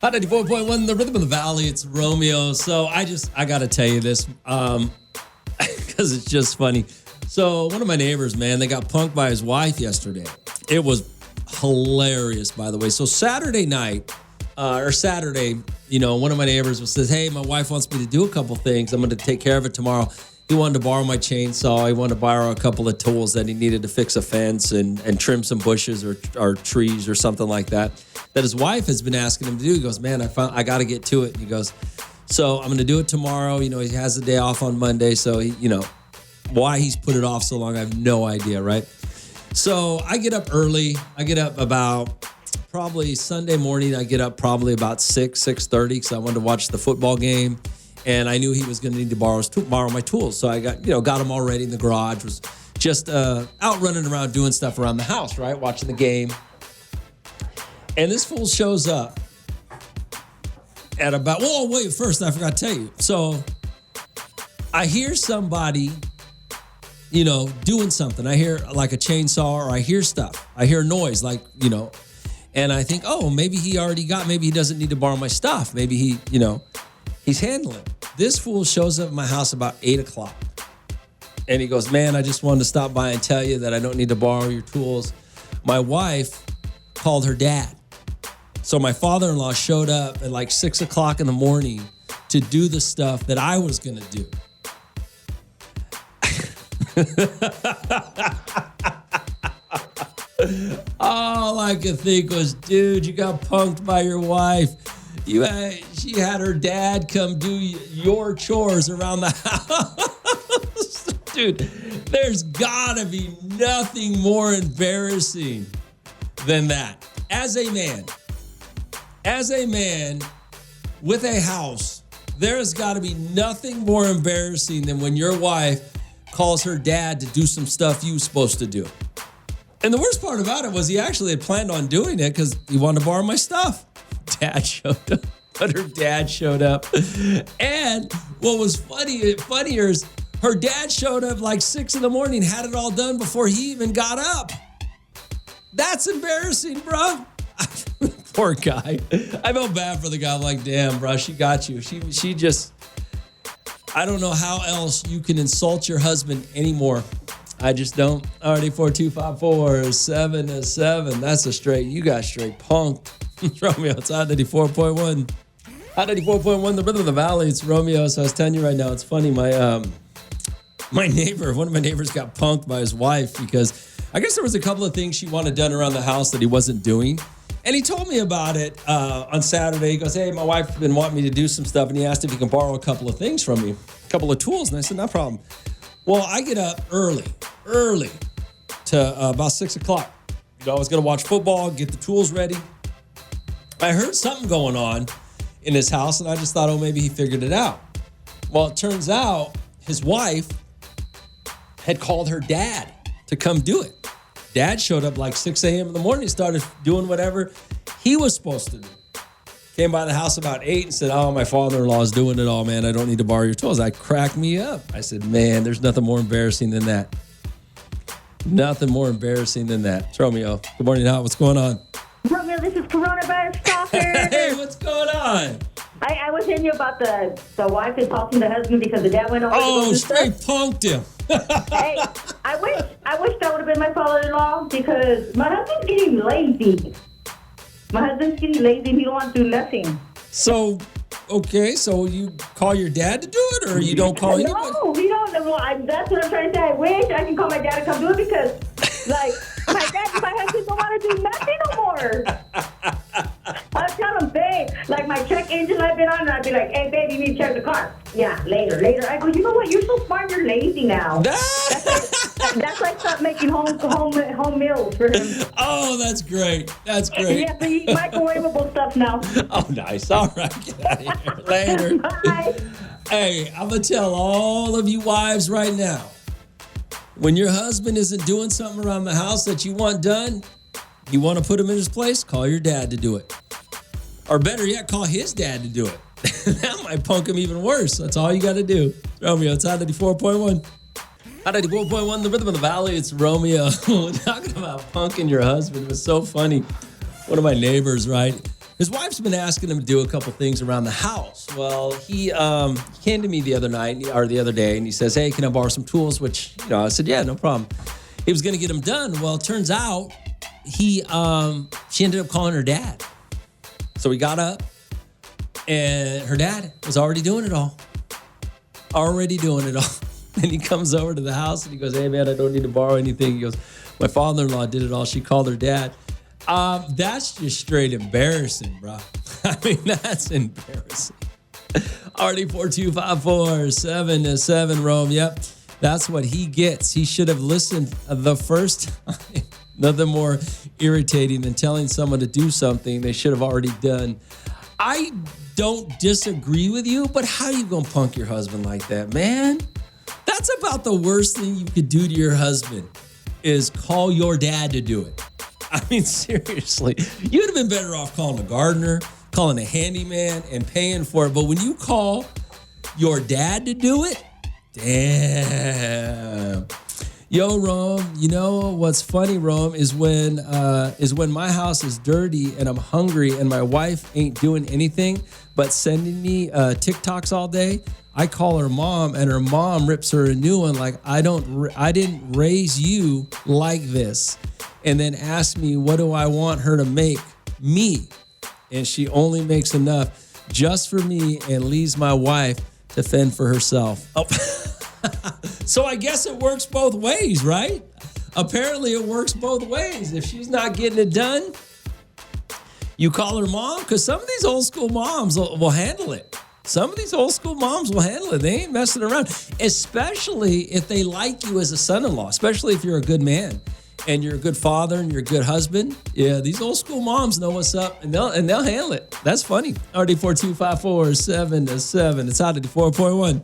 Hot 94.1, the Rhythm of the Valley. It's Romeo. So I got to tell you this because it's just funny. So one of my neighbors, man, they got punked by his wife yesterday. It was hilarious, by the way. So Saturday night, one of my neighbors says, hey, my wife wants me to do a couple things. I'm going to take care of it tomorrow. He wanted to borrow my chainsaw. He wanted to borrow a couple of tools that he needed to fix a fence and trim some bushes or trees or something like that his wife has been asking him to do. He goes, man, I got to get to it. And he goes, so I'm going to do it tomorrow. You know, he has the day off on Monday. So, why he's put it off so long, I have no idea, right? So I get up early. I get up about probably Sunday morning. I get up probably about 6:30 because I wanted to watch the football game. And I knew he was going to need to borrow my tools. So I got them all ready in the garage, was just out running around doing stuff around the house, right? Watching the game. And this fool shows up at about, first I forgot to tell you. So I hear somebody, doing something. I hear like a chainsaw or I hear stuff. I hear noise and I think, maybe maybe he doesn't need to borrow my stuff. Maybe he's handling it. This fool shows up at my house about 8 o'clock. And he goes, man, I just wanted to stop by and tell you that I don't need to borrow your tools. My wife called her dad. So my father-in-law showed up at like 6 o'clock in the morning to do the stuff that I was going to do. All I could think was, dude, you got punked by your wife. She had her dad come do your chores around the house. Dude, there's gotta be nothing more embarrassing than that. As a man with a house, there's gotta be nothing more embarrassing than when your wife calls her dad to do some stuff you were supposed to do. And the worst part about it was he actually had planned on doing it because he wanted to borrow my stuff. Dad showed up, but her dad showed up. And what was funnier is her dad showed up like 6 in the morning, had it all done before he even got up. That's embarrassing, bro. Poor guy. I felt bad for the guy. I'm like, damn, bro, she got you. She just, I don't know how else you can insult your husband anymore. I just don't. Already 42547. That's you got straight punked. It's Romeo. It's Hot 94.1. Hot 94.1, the Rhythm of the Valley. It's Romeo. So I was telling you right now, it's funny. One of my neighbors got punked by his wife because I guess there was a couple of things she wanted done around the house that he wasn't doing. And he told me about it on Saturday. He goes, hey, my wife's been wanting me to do some stuff. And he asked if he can borrow a couple of things from me, a couple of tools. And I said, no problem. Well, I get up early to about 6 o'clock. I was going to watch football, get the tools ready. I heard something going on in his house, and I just thought, maybe he figured it out. Well, it turns out his wife had called her dad to come do it. Dad showed up like 6 a.m. in the morning, started doing whatever he was supposed to do. Came by the house about 8 and said, my father-in-law is doing it all, man. I don't need to borrow your tools. I cracked me up. I said, man, there's nothing more embarrassing than that. Nothing more embarrassing than that. It's Romeo. Good morning, Hot. What's going on? Romeo, this is Coronavirus Talker. Hey, what's going on? I was telling you about the wife insulting the husband because the dad went over to go do straight stuff. punked him. Hey, I wish that would have been my father-in-law because my husband's getting lazy. And he don't want to do nothing. So you call your dad to do it, or you don't call him? No, we don't. Well, that's what I'm trying to say. I wish I can call my dad to come do it because, my husband don't want to do nothing no more. I'll tell him, babe, like my check engine light been on, and I'd be like, hey, babe, you need to check the car. Yeah, later. I go, you know what? You're so smart, you're lazy now. That's why I stopped making home meals for him. Oh, that's great. That's great. You have to eat microwavable stuff now. Oh, nice. All right. Get out of here. Later. Bye. Hey, I'm going to tell all of you wives right now, when your husband isn't doing something around the house that you want done, you want to put him in his place, call your dad to do it. Or better yet, call his dad to do it. That might punk him even worse. That's all you got to do. Romeo, it's Hot 94.1. Hot 94.1, the Rhythm of the Valley. It's Romeo. Talking about punking your husband was so funny. One of my neighbors, right? His wife's been asking him to do a couple things around the house. Well, he came to me the other day, and he says, "Hey, can I borrow some tools?" Which, I said, "Yeah, no problem." He was going to get them done. Well, it turns out she ended up calling her dad. So we got up, and her dad was already doing it all. And he comes over to the house, and he goes, "Hey, man, I don't need to borrow anything." He goes, "My father-in-law did it all." She called her dad. That's just straight embarrassing, bro. I mean, that's embarrassing. RD42547 Rome. Yep, that's what he gets. He should have listened the first time. Nothing more irritating than telling someone to do something they should have already done. I don't disagree with you, but how you gonna punk your husband like that, man? That's about the worst thing you could do to your husband is call your dad to do it. I mean, seriously, you'd have been better off calling a gardener, calling a handyman, and paying for it. But when you call your dad to do it, damn. Yo, Rome, you know what's funny, Rome, is when my house is dirty and I'm hungry and my wife ain't doing anything but sending me TikToks all day. I call her mom, and her mom rips her a new one like, I didn't raise you like this. And then asks me, what do I want her to make me? And she only makes enough just for me and leaves my wife to fend for herself. Oh. So I guess it works both ways, right? Apparently it works both ways. If she's not getting it done, you call her mom, because some of these old school moms will handle it. Some of these old school moms will handle it. They ain't messing around, especially if they like you as a son-in-law, especially if you're a good man and you're a good father and you're a good husband. Yeah, these old school moms know what's up, and they'll handle it. That's funny. RD42547. It's Hot 4.1.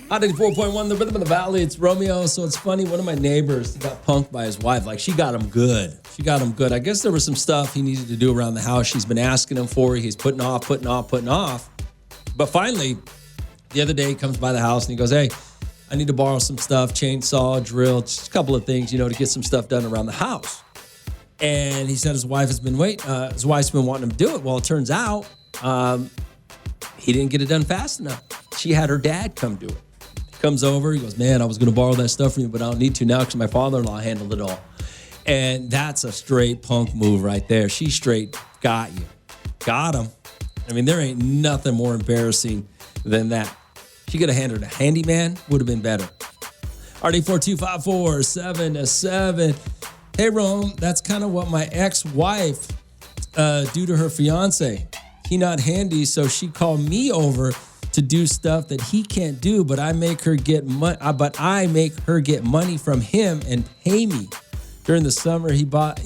Hot 4.1, the rhythm of the valley. It's Romeo. So it's funny. One of my neighbors got punked by his wife. Like, she got him good. I guess there was some stuff he needed to do around the house. She's been asking him for. He's putting off. But finally, the other day he comes by the house and he goes, "Hey, I need to borrow some stuff, chainsaw, drill, just a couple of things, to get some stuff done around the house." And he said his wife's been wanting him to do it. Well, it turns out he didn't get it done fast enough. She had her dad come do it. He comes over, he goes, "Man, I was going to borrow that stuff from you, but I don't need to now because my father-in-law handled it all." And that's a straight punk move right there. She straight got you. Got him. I mean, there ain't nothing more embarrassing than that. She could have handled a handyman, would have been better. RD42547. Hey, Rome, that's kind of what my ex-wife do to her fiance. He not handy, so she called me over to do stuff that he can't do, but I make her get money from him and pay me. During the summer, he bought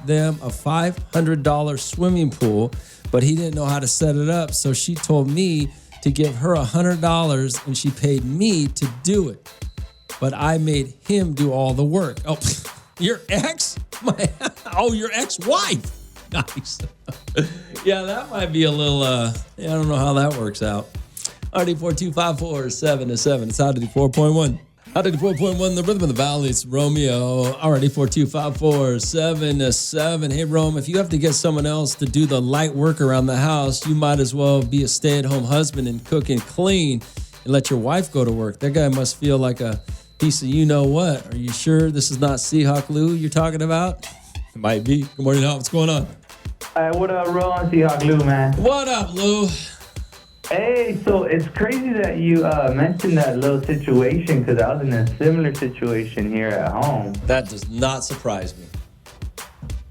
them a $500 swimming pool, but he didn't know how to set it up, so she told me to give her $100 and she paid me to do it. But I made him do all the work. Oh, your ex? Your ex-wife. Nice. Yeah, that might be a little, I don't know how that works out. RD42547. It's Hot 4.1. Hot 4.1, the rhythm of the valley. It's Romeo. RD42547. Hey, Rome, if you have to get someone else to do the light work around the house, you might as well be a stay-at-home husband and cook and clean and let your wife go to work. That guy must feel like a piece of you-know-what. Are you sure this is not Seahawk Lou you're talking about? It might be. Good morning, Hal. What's going on? What up, Ron? Seahawk Lou, man. What up, Lou? Hey, so it's crazy that you mentioned that little situation, because I was in a similar situation here at home. That does not surprise me.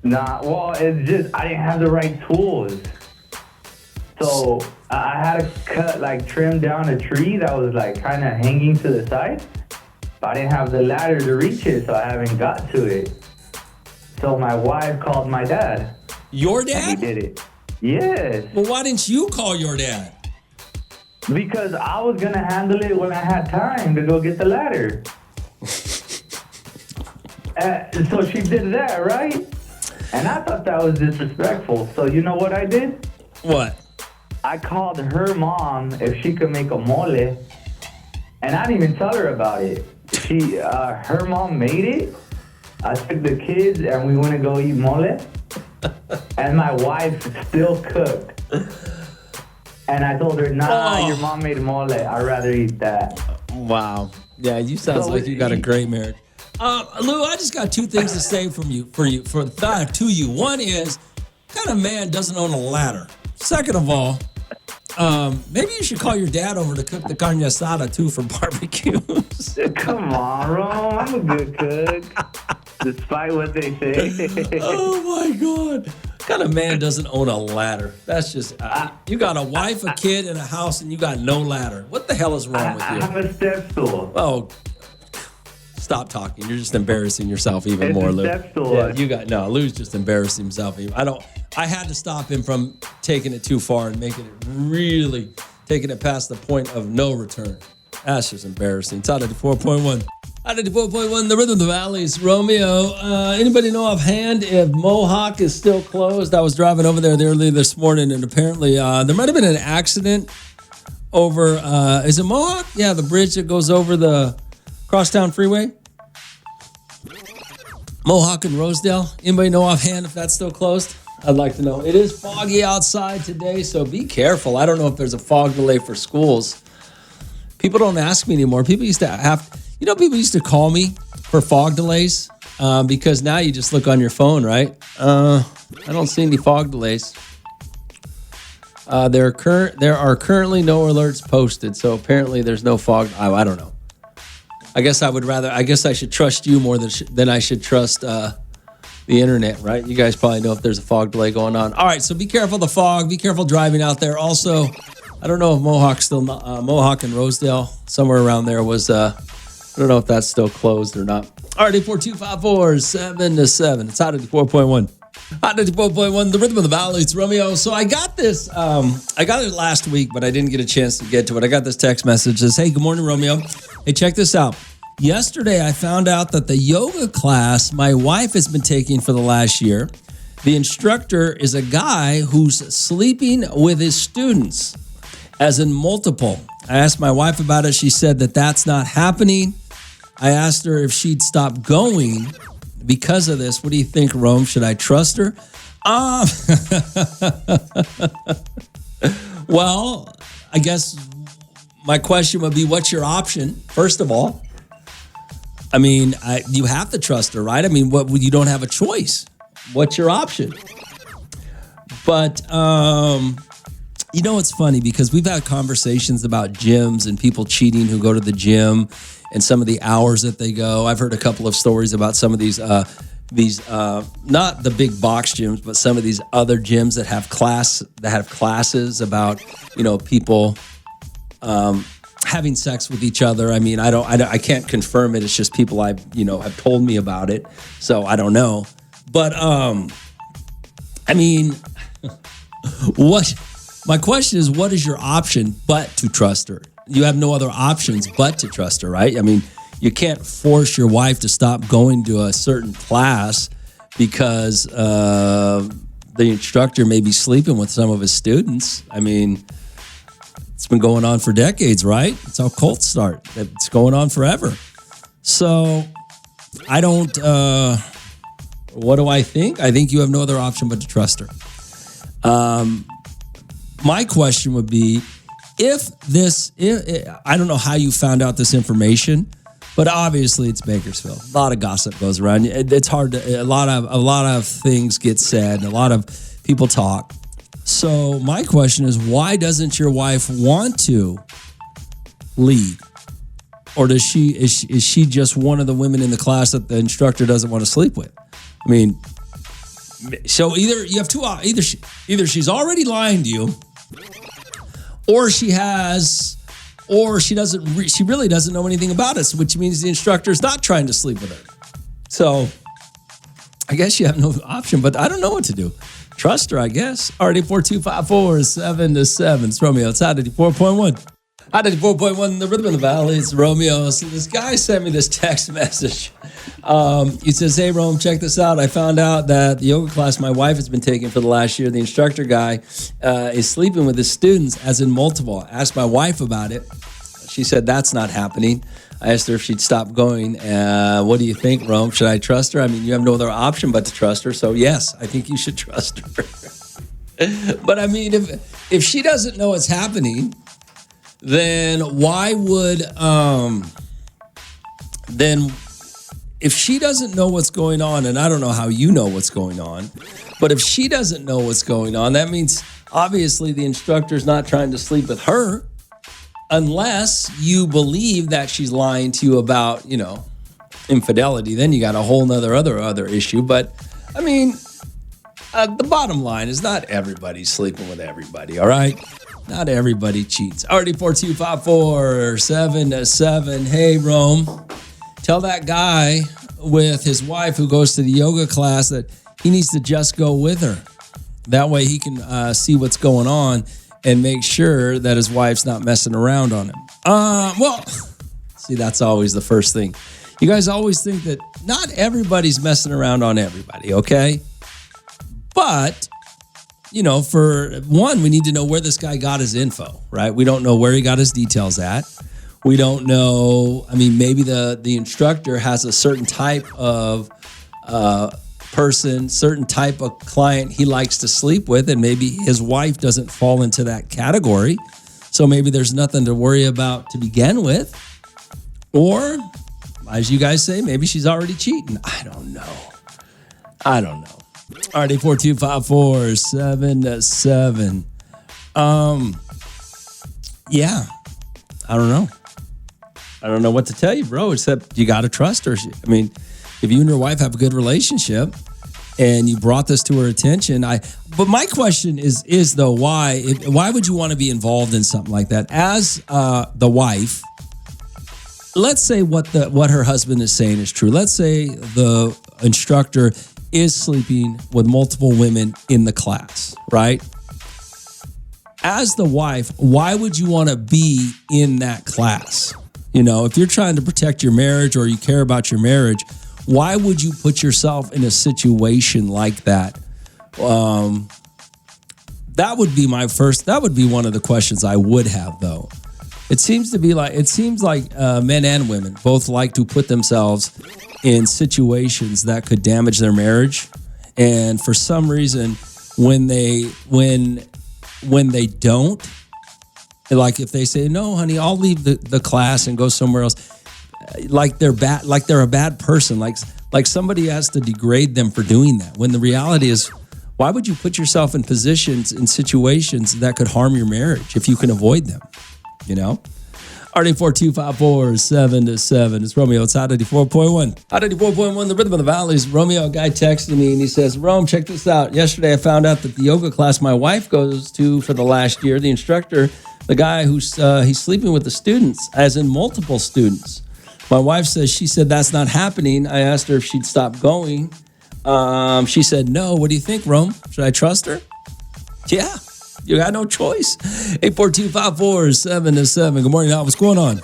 Nah, well, it's just I didn't have the right tools. So I had to trim down a tree that was kind of hanging to the side. But I didn't have the ladder to reach it, so I haven't got to it. So my wife called my dad. Your dad? And he did it. Yes. Well, why didn't you call your dad? Because I was going to handle it when I had time to go get the ladder. So she did that, right? And I thought that was disrespectful. So you know what I did? What? I called her mom if she could make a mole. And I didn't even tell her about it. Her mom made it. I took the kids and we went to go eat mole. And my wife still cooked. And I told her, nah, your mom made mole. I'd rather eat that. Wow. Yeah, you sounds So like you got a great marriage. Lou, I just got two things to say to you. One is, what kind of man doesn't own a ladder? Second of all, maybe you should call your dad over to cook the carne asada too for barbecues. Come on, Rome. I'm a good cook. Despite what they say. Oh my God. What kind of man doesn't own a ladder? That's just, you got a wife, a kid, and a house, and you got no ladder. What the hell is wrong with you? I have a step stool. Oh, stop talking. You're just embarrassing yourself even It's more, a Lou. step stool. Yeah, Lou's just embarrassing himself. I had to stop him from taking it too far and making it really, taking it past the point of no return. That's just embarrassing. It's out of the 4.1. Out of the 4.1, the Rhythm of the Valley's Romeo. Anybody know offhand if Mohawk is still closed? I was driving over there early this morning, and apparently there might have been an accident over, is it Mohawk? Yeah, the bridge that goes over the Crosstown Freeway. Mohawk and Rosedale. Anybody know offhand if that's still closed? I'd like to know. It is foggy outside today, so be careful. I don't know if there's a fog delay for schools. People don't ask me anymore. People used to call me for fog delays because now you just look on your phone, right? I don't see any fog delays. There are currently no alerts posted, so apparently there's no fog. I don't know. I guess I should trust you more than I should trust the internet, right? You guys probably know if there's a fog delay going on. All right, so be careful of the fog. Be careful driving out there. Also, I don't know if Mohawk and Rosedale, somewhere around there was, I don't know if that's still closed or not. All right, 84254 7 to 7. It's Hot 94.1. Hot 94.1, the Rhythm of the Valley. It's Romeo. So I got this, I got it last week, but I didn't get a chance to get to it. I got this text message that says, hey, good morning, Romeo. Hey, check this out. Yesterday, I found out that the yoga class my wife has been taking for the last year, the instructor is a guy who's sleeping with his students, as in multiple. I asked my wife about it. She said that that's not happening. I asked her if she'd stop going because of this. What do you think, Rome? Should I trust her? Well, I guess my question would be, what's your option? First of all, I mean, you have to trust her, right? I mean, you don't have a choice. What's your option? But, it's funny because we've had conversations about gyms and people cheating who go to the gym and some of the hours that they go. I've heard a couple of stories about some of these not the big box gyms, but some of these other gyms that have classes about, people having sex with each other. I mean, I can't confirm it. It's just people have told me about it. So I don't know. But, I mean, my question is, what is your option but to trust her? You have no other options but to trust her, right? I mean, you can't force your wife to stop going to a certain class because the instructor may be sleeping with some of his students. I mean, it's been going on for decades, right? It's how cults start. It's going on forever. So I don't, what do I think? I think you have no other option but to trust her. My question would be, if I don't know how you found out this information, but obviously it's Bakersfield. A lot of gossip goes around. It's hard to, a lot of things get said, a lot of people talk. So my question is, why doesn't your wife want to lead? Or is she just one of the women in the class that the instructor doesn't want to sleep with? I mean, so either you have either she's already lying to you, or she really doesn't know anything about us, which means the instructor's not trying to sleep with her. So I guess you have no option, but I don't know what to do. Trust her, I guess. Already 4254 7 to 7. It's Romeo. It's Hot 94.1. Hot 94.1, the Rhythm of the Valley. It's Romeo. So this guy sent me this text message. He says, hey, Rome, check this out. I found out that the yoga class my wife has been taking for the last year, the instructor guy is sleeping with his students, as in multiple. I asked my wife about it. She said that's not happening. I asked her if she'd stop going. What do you think, Rome? Should I trust her? I mean, you have no other option but to trust her. So, yes, I think you should trust her. But I mean, if she doesn't know what's happening, then why would then if she doesn't know what's going on, and I don't know how you know what's going on, but if she doesn't know what's going on, that means obviously the instructor's not trying to sleep with her, unless you believe that she's lying to you about, infidelity. Then you got a whole nother other issue. But I mean, the bottom line is not everybody's sleeping with everybody, all right? Not everybody cheats. Already 4254777. Hey, Rome, tell that guy with his wife who goes to the yoga class that he needs to just go with her. That way he can see what's going on and make sure that his wife's not messing around on him. Well, see, that's always the first thing. You guys always think that not everybody's messing around on everybody, okay? But, for one, we need to know where this guy got his info, right? We don't know where he got his details at. We don't know. I mean, maybe the instructor has a certain type of person, certain type of client he likes to sleep with, and maybe his wife doesn't fall into that category. So maybe there's nothing to worry about to begin with. Or, as you guys say, maybe she's already cheating. I don't know. Alrighty, 4254777. Yeah, I don't know. I don't know what to tell you, bro, except you got to trust her. I mean, if you and your wife have a good relationship and you brought this to her attention, but my question is though, why would you want to be involved in something like that? As the wife, let's say what her husband is saying is true. Let's say the instructor is sleeping with multiple women in the class, right? As the wife, why would you want to be in that class? If you're trying to protect your marriage or you care about your marriage, why would you put yourself in a situation like that? That would be one of the questions I would have, though. It seems like men and women both like to put themselves in situations that could damage their marriage. And for some reason, when they don't, like if they say, no, honey, I'll leave the class and go somewhere else, like they're bad, like they're a bad person, like somebody has to degrade them for doing that. When the reality is, why would you put yourself in situations that could harm your marriage if you can avoid them? Already 4254777. It's Romeo. It's Hot 84.1. Hot 84.1, the rhythm of the valleys. Romeo, a guy texted me and he says, Rome, check this out. Yesterday I found out that the yoga class my wife goes to for the last year, the instructor, the guy he's sleeping with the students, as in multiple students. My wife she said that's not happening. I asked her if she'd stop going. She said no. What do you think, Rome? Should I trust her? Yeah. You got no choice. 842-547-7. Good morning, Al. What's going on?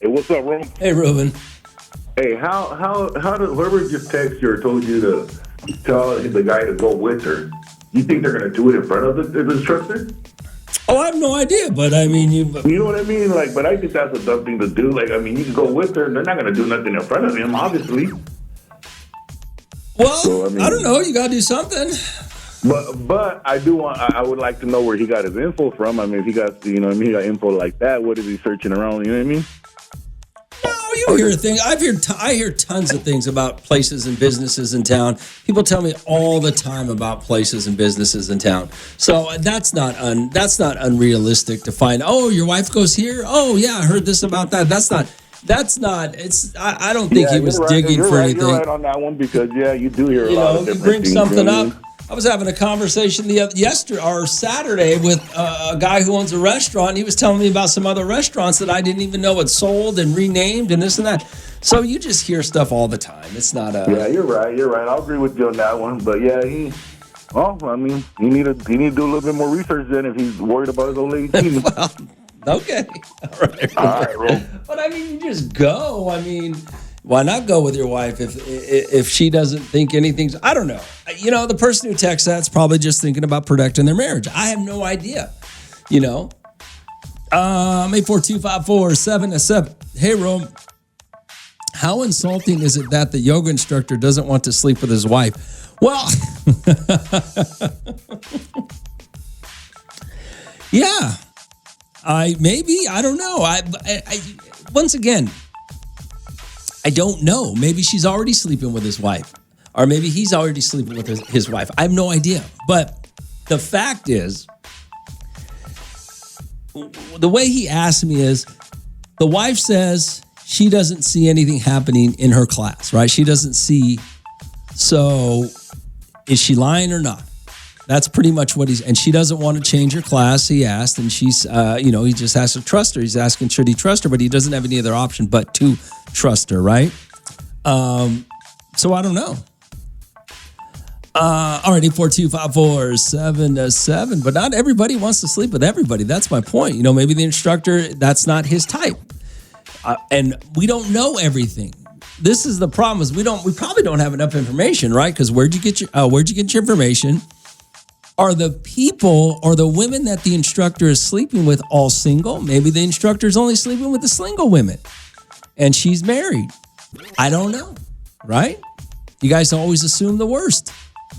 Hey, what's up, Ron? Hey, Ruben. Hey, how did whoever just texted you or told you to tell the guy to go with her? You think they're gonna do it in front of the instructor? Oh, I have no idea, but I mean, you know what I mean? But I think that's a dumb thing to do. You can go with her. They're not gonna do nothing in front of him, obviously. Well, so, I don't know. You gotta do something. But I would like to know where he got his info from. I mean, if he got, he got info like that, what is he searching around? You know what I mean? No, you hear things. I hear tons of things about places and businesses in town. People tell me all the time about places and businesses in town. So that's not unrealistic to find. Oh, your wife goes here. Oh yeah, I heard this about that. That's not. It's. I don't think he was digging for anything. You're right on that one because you do hear a lot of different bring things, something up. I was having a conversation Saturday with a guy who owns a restaurant. He was telling me about some other restaurants that I didn't even know had sold and renamed and this and that. So you just hear stuff all the time. It's not a... Yeah, you're right. I'll agree with you on that one. But yeah, he need to do a little bit more research then if he's worried about his old lady cheating. Well, okay. All right, bro. But I mean, you just go. I mean... Why not go with your wife if she doesn't think anything's... I don't know. The person who texts that's probably just thinking about protecting their marriage. I have no idea. 842-547-7. Hey, Rome. How insulting is it that the yoga instructor doesn't want to sleep with his wife? Well... Yeah. I don't know. I once again, I don't know. Maybe she's already sleeping with his wife, or maybe he's already sleeping with his wife. I have no idea. But the fact is, the way he asked me is, the wife says she doesn't see anything happening in her class, right? She doesn't see. So is she lying or not? That's pretty much what and she doesn't want to change her class, he asked, and she's, he just has to trust her. He's asking, should he trust her? But he doesn't have any other option but to trust her, right? So I don't know. All right, 842-547-7, but not everybody wants to sleep with everybody. That's my point. Maybe the instructor, that's not his type. And we don't know everything. This is the problem is we probably don't have enough information, right? Because where'd you get your information? Are the people or the women that the instructor is sleeping with all single? Maybe the instructor is only sleeping with the single women and she's married. I don't know, right? You guys always assume the worst.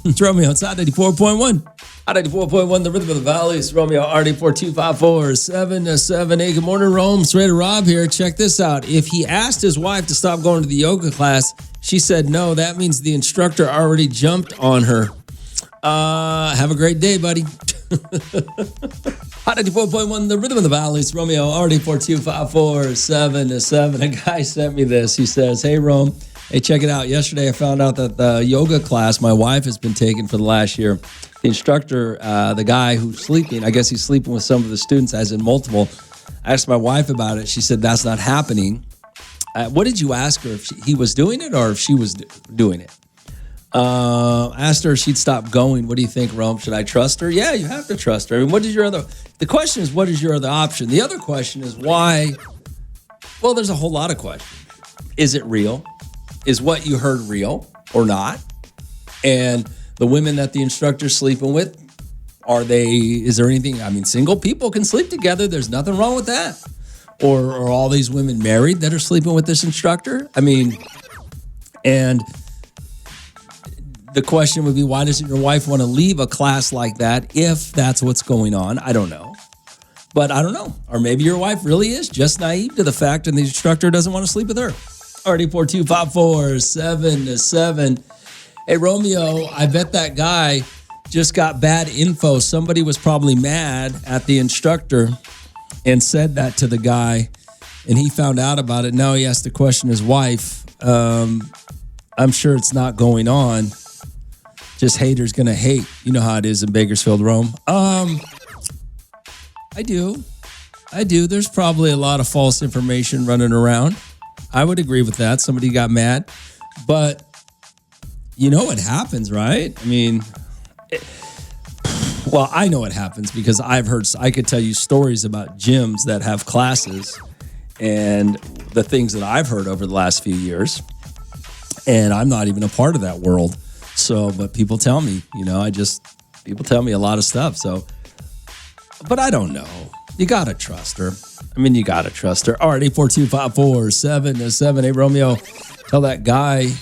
It's Romeo. It's Hot 94.1. Hot 94.1, the rhythm of the valley. It's Romeo, RD42547-7. Hey, good morning, Rome. It's Raider Rob here. Check this out. If he asked his wife to stop going to the yoga class, she said no. That means the instructor already jumped on her. Have a great day, buddy. Hot 94.1, the rhythm of the valley. It's Romeo, RD42547-7. A guy sent me this. He says, hey, Rome. Hey, check it out. Yesterday, I found out that the yoga class my wife has been taking for the last year, the instructor, the guy who's sleeping, I guess he's sleeping with some of the students, as in multiple. I asked my wife about it. She said, that's not happening. What did you ask her? If he was doing it or if she was doing it? Asked her if she'd stop going. What do you think, Rome? Should I trust her? Yeah, you have to trust her. I mean, the question is, what is your other option? The other question is why? Well, there's a whole lot of questions. Is it real? Is what you heard real or not? And the women that the instructor's sleeping with, is there anything? I mean, single people can sleep together. There's nothing wrong with that. Or are all these women married that are sleeping with this instructor? I mean, and the question would be, why doesn't your wife want to leave a class like that if that's what's going on? I don't know. But I don't know. Or maybe your wife really is just naive to the fact and the instructor doesn't want to sleep with her. RD42547-7. Hey, Romeo, I bet that guy just got bad info. Somebody was probably mad at the instructor and said that to the guy, and he found out about it. Now he has to question his wife. I'm sure it's not going on. Just haters gonna hate. You know how it is in Bakersfield, Rome. I do. There's probably a lot of false information running around. I would agree with that. Somebody got mad. But you know what happens, right? I mean, I know what happens because I could tell you stories about gyms that have classes and the things that I've heard over the last few years. And I'm not even a part of that world. So, but people tell me, people tell me a lot of stuff. So, but I don't know. You got to trust her. You got to trust her. All right, 842-547-7. Hey, Romeo, tell that guy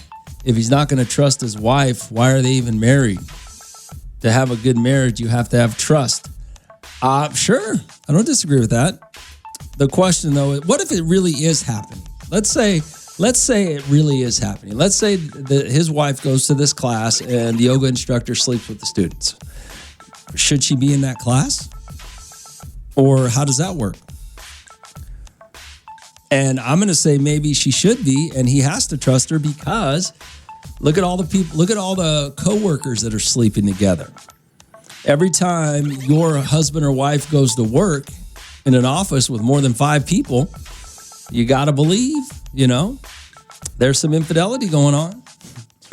if he's not going to trust his wife, why are they even married? To have a good marriage, you have to have trust. Sure. I don't disagree with that. The question, though, is what if it really is happening? Let's say it really is happening. Let's say that his wife goes to this class and the yoga instructor sleeps with the students. Should she be in that class? Or how does that work? And I'm going to say maybe she should be, and he has to trust her because look at all the people, look at all the coworkers that are sleeping together. Every time your husband or wife goes to work in an office with more than 5 people, you got to believe, there's some infidelity going on.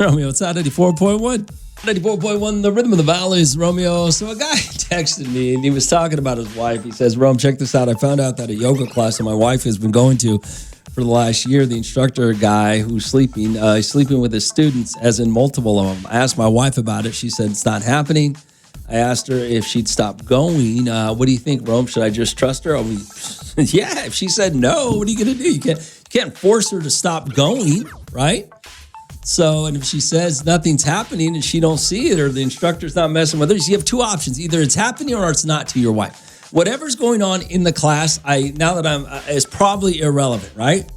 Romeo, it's at 94.1. 94.1, the rhythm of the valley is Romeo. So a guy texted me and he was talking about his wife. He says, Rome, check this out. I found out that a yoga class that my wife has been going to for the last year, the instructor guy who's sleeping, he's sleeping with his students, as in multiple of them. I asked my wife about it. She said, it's not happening. I asked her if she'd stop going. What do you think, Rome? Should I just trust her? Yeah, if she said no, what are you going to do? You can't force her to stop going, right? So, and if she says nothing's happening and she don't see it or the instructor's not messing with her, you have 2 options. Either it's happening or it's not to your wife. Whatever's going on in the class, is probably irrelevant, right?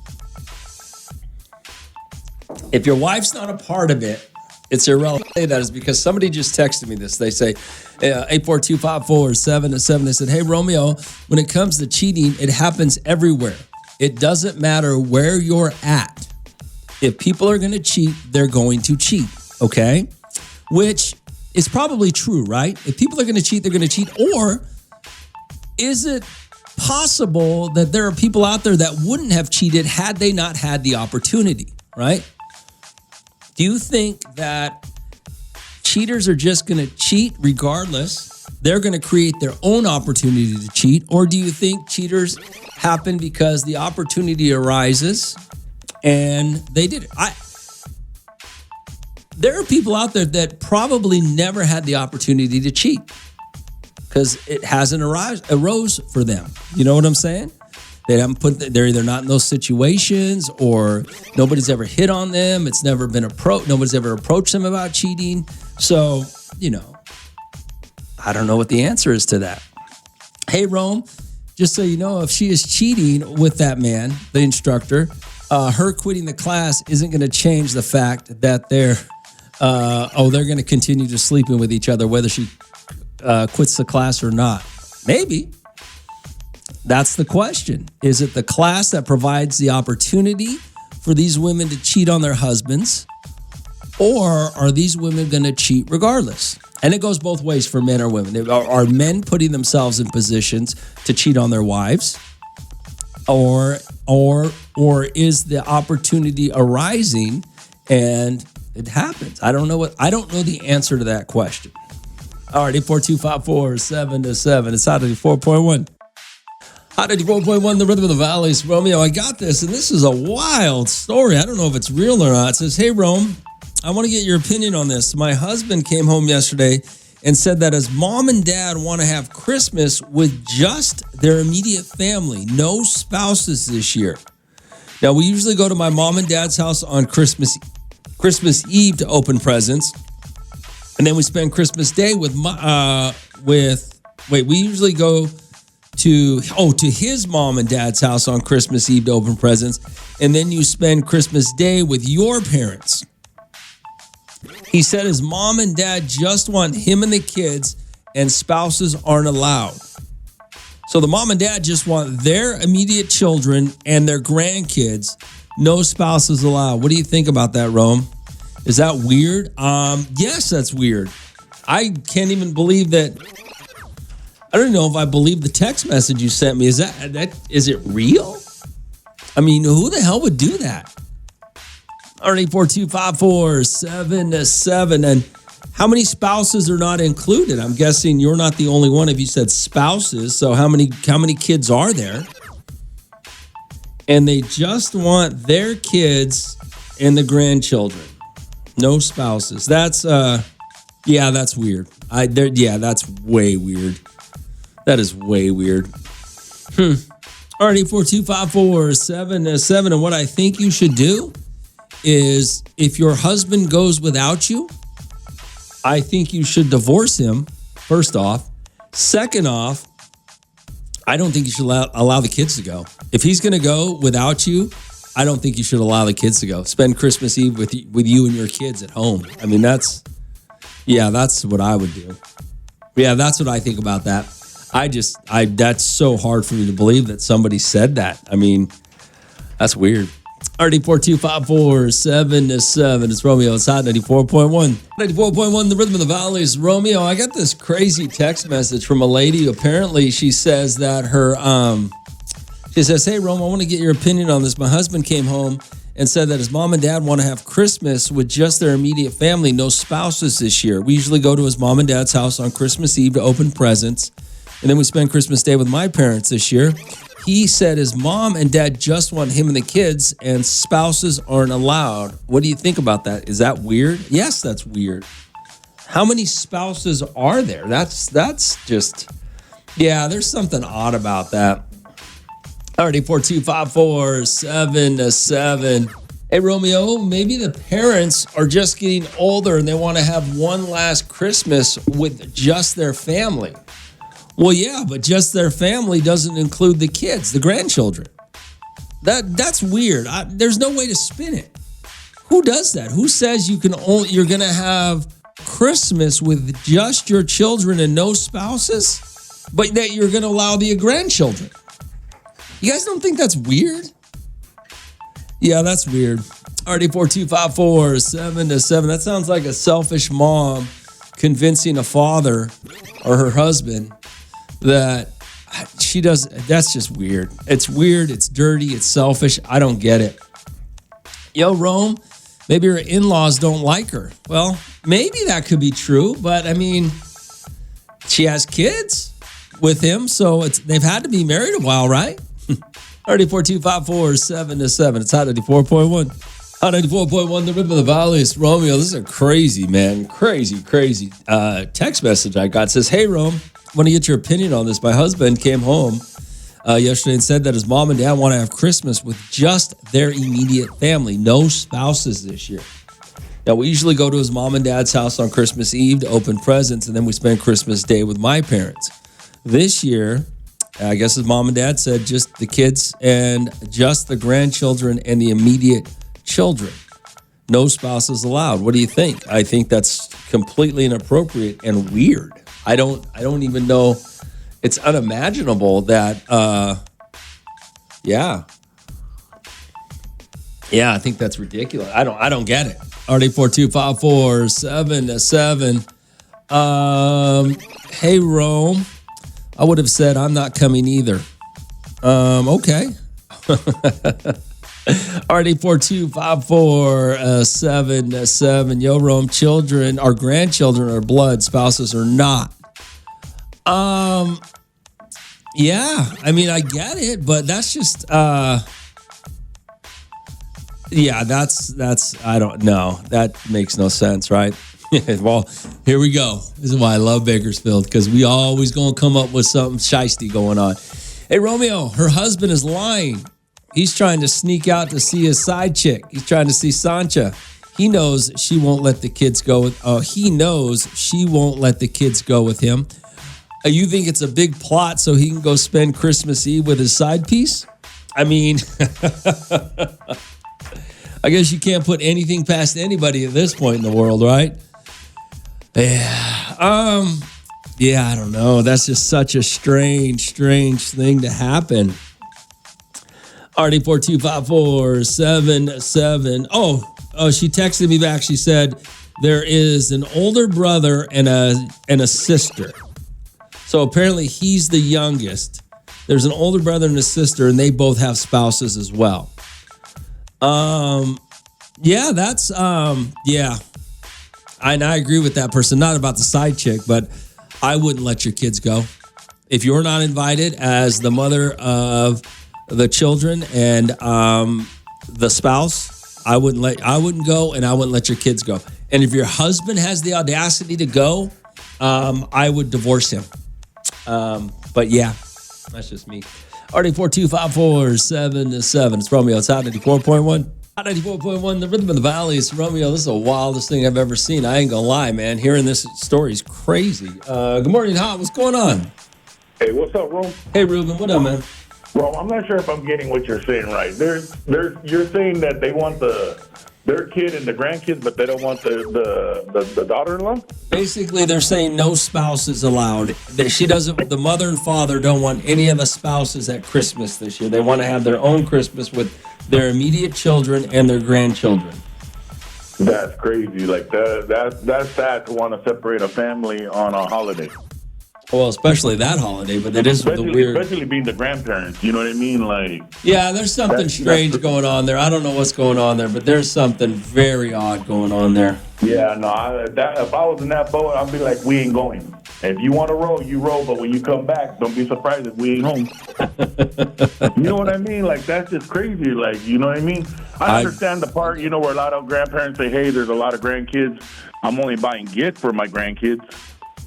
If your wife's not a part of it, it's irrelevant. I say that is because somebody just texted me this. They say, 84254-7-7. They said, hey, Romeo, when it comes to cheating, it happens everywhere. It doesn't matter where you're at. If people are going to cheat, they're going to cheat, okay? Which is probably true, right? If people are going to cheat, they're going to cheat. Or is it possible that there are people out there that wouldn't have cheated had they not had the opportunity, right? Do you think that cheaters are just going to cheat regardless? They're going to create their own opportunity to cheat? Or do you think cheaters happen because the opportunity arises and they did it? There are people out there that probably never had the opportunity to cheat because it hasn't arose for them. You know what I'm saying? They're either not in those situations or nobody's ever hit on them. It's never been nobody's ever approached them about cheating. So, I don't know what the answer is to that. Hey, Rome, just so you know, if she is cheating with that man, the instructor, her quitting the class isn't going to change the fact that they're going to continue to sleeping with each other, whether she quits the class or not. Maybe. That's the question. Is it the class that provides the opportunity for these women to cheat on their husbands? Or are these women going to cheat regardless? And it goes both ways for men or women. Are men putting themselves in positions to cheat on their wives? Or is the opportunity arising and it happens? I don't know the answer to that question. All right, 84254-7-7. It's Hot 94.1. Hot 94.1, the rhythm of the valleys. Romeo, I got this, and this is a wild story. I don't know if it's real or not. It says, hey, Rome, I want to get your opinion on this. My husband came home yesterday and said that his mom and dad want to have Christmas with just their immediate family, no spouses this year. Now, we usually go to my mom and dad's house on Christmas Eve to open presents, and then we spend Christmas Day we usually go to his mom and dad's house on Christmas Eve to open presents, and then you spend Christmas Day with your parents. He said his mom and dad just want him and the kids, and spouses aren't allowed. So the mom and dad just want their immediate children and their grandkids, no spouses allowed. What do you think about that, Rome? Is that weird? Yes, that's weird. I can't even believe that. I don't know if I believe the text message you sent me. Is it real? I mean, who the hell would do that? 84254-7-7. And how many spouses are not included? I'm guessing you're not the only one if you said spouses. So how many kids are there? And they just want their kids and the grandchildren. No spouses. That's that's weird. That's way weird. That is way weird. All right, 84254-7-7. And what I think you should do is if your husband goes without you, I think you should divorce him, first off. Second off, I don't think you should allow the kids to go. If he's going to go without you, I don't think you should allow the kids to go. Spend Christmas Eve with you and your kids at home. I mean, that's what I would do. Yeah, that's what I think about that. That's so hard for me to believe that somebody said that. I mean, that's weird. 84254-7-7. It's Romeo. It's Hot 94.1. 94.1, the rhythm of the valleys. Romeo, I got this crazy text message from a lady. Apparently, she says that she says, hey, Rome, I want to get your opinion on this. My husband came home and said that his mom and dad want to have Christmas with just their immediate family, no spouses this year. We usually go to his mom and dad's house on Christmas Eve to open presents, and then we spend Christmas Day with my parents this year. He said his mom and dad just want him and the kids, and spouses aren't allowed. What do you think about that? Is that weird? Yes, that's weird. How many spouses are there? That's just, there's something odd about that. All right, 84254-7-7. Hey, Romeo, maybe the parents are just getting older and they want to have one last Christmas with just their family. Well, yeah, but just their family doesn't include the kids, the grandchildren. That's weird. There's no way to spin it. Who does that? Who says you're going to have Christmas with just your children and no spouses, but that you're going to allow the grandchildren? You guys don't think that's weird? Yeah, that's weird. RD4254-7-7. That sounds like a selfish mom convincing a father or her husband that she does. That's just weird. It's weird. It's dirty. It's selfish. I don't get it. Yo, Rome, maybe her in-laws don't like her. Well, maybe that could be true, but I mean, she has kids with him, so they've had to be married a while, right? RD4254-7-7. It's Hot 94.1. Hot 94.1, the Rip of the Valley. It's Romeo. This is a crazy, man. Crazy. Text message I got. It says, hey, Rome, want to get your opinion on this. My husband came home yesterday and said that his mom and dad want to have Christmas with just their immediate family. No spouses this year. Now, we usually go to his mom and dad's house on Christmas Eve to open presents, and then we spend Christmas Day with my parents. This year, I guess his mom and dad said just the kids and just the grandchildren and the immediate children. No spouses allowed. What do you think? I think that's completely inappropriate and weird. I don't even know. It's unimaginable that yeah, I think that's ridiculous. I don't get it. RD4254-7-7. Hey, Rome. I would have said I'm not coming either. Okay. RD4254-7-7. Yo, Rome, children or grandchildren are blood, spouses are not. Yeah, I mean, I get it, but that's just, yeah, that's, I don't know. That makes no sense, right? Well, here we go. This is why I love Bakersfield, because we always going to come up with something shiesty going on. Hey, Romeo, her husband is lying. He's trying to sneak out to see his side chick. He's trying to see Sancha. He knows she won't let the kids go with, him. You think it's a big plot so he can go spend Christmas Eve with his side piece? I mean, I guess you can't put anything past anybody at this point in the world, right? Yeah. Yeah, I don't know. That's just such a strange thing to happen. RD4254-77. Oh, she texted me back. She said there is an older brother and a sister. So apparently he's the youngest. There's an older brother and a sister, and they both have spouses as well. Yeah, that's yeah. And I agree with that person. Not about the side chick, but I wouldn't let your kids go. If you're not invited as the mother of the children and the spouse, I wouldn't go, and I wouldn't let your kids go. And if your husband has the audacity to go, I would divorce him. But yeah, that's just me. RD4254-7-7. It's Romeo. It's Hot 94.1. Hot 94.1, the Rhythm of the Valley. It's Romeo. This is the wildest thing I've ever seen. I ain't gonna lie, man. Hearing this story is crazy. Good morning, Hot. What's going on? Hey, what's up, Rome? Hey, Ruben. What up, man? Well, I'm not sure if I'm getting what you're saying right. You're saying that they want their kid and the grandkids, but they don't want the daughter-in-law? Basically, they're saying no spouses allowed. The mother and father don't want any of the spouses at Christmas this year. They want to have their own Christmas with their immediate children and their grandchildren. That's crazy. Like that's sad to want to separate a family on a holiday. Well, especially that holiday, but it is the weird. Especially being the grandparents, you know what I mean? Like, yeah, there's something strange going on there. I don't know what's going on there, but there's something very odd going on there. Yeah, no, if I was in that boat, I'd be like, we ain't going. If you want to roll, you roll, but when you come back, don't be surprised if we ain't home. You know what I mean? Like, that's just crazy. Like, you know what I mean? I understand the part, where a lot of grandparents say, hey, there's a lot of grandkids. I'm only buying gifts for my grandkids.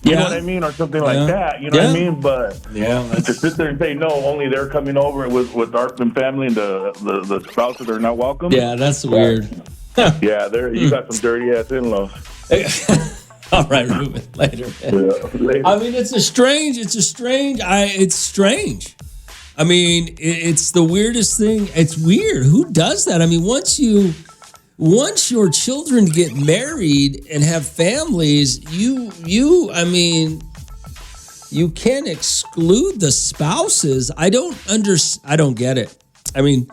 You know what I mean? Or something like that. You know what I mean? But to sit there and say, no, only they're coming over with our family and the spouses are not welcome. Yeah, that's weird. Yeah, you got some dirty-ass in-laws. All right, Ruben. Later, man. Yeah, later. I mean, it's strange. I mean, it's the weirdest thing. It's weird. Who does that? I mean, once your children get married and have families, I mean, you can't exclude the spouses. I don't get it. I mean,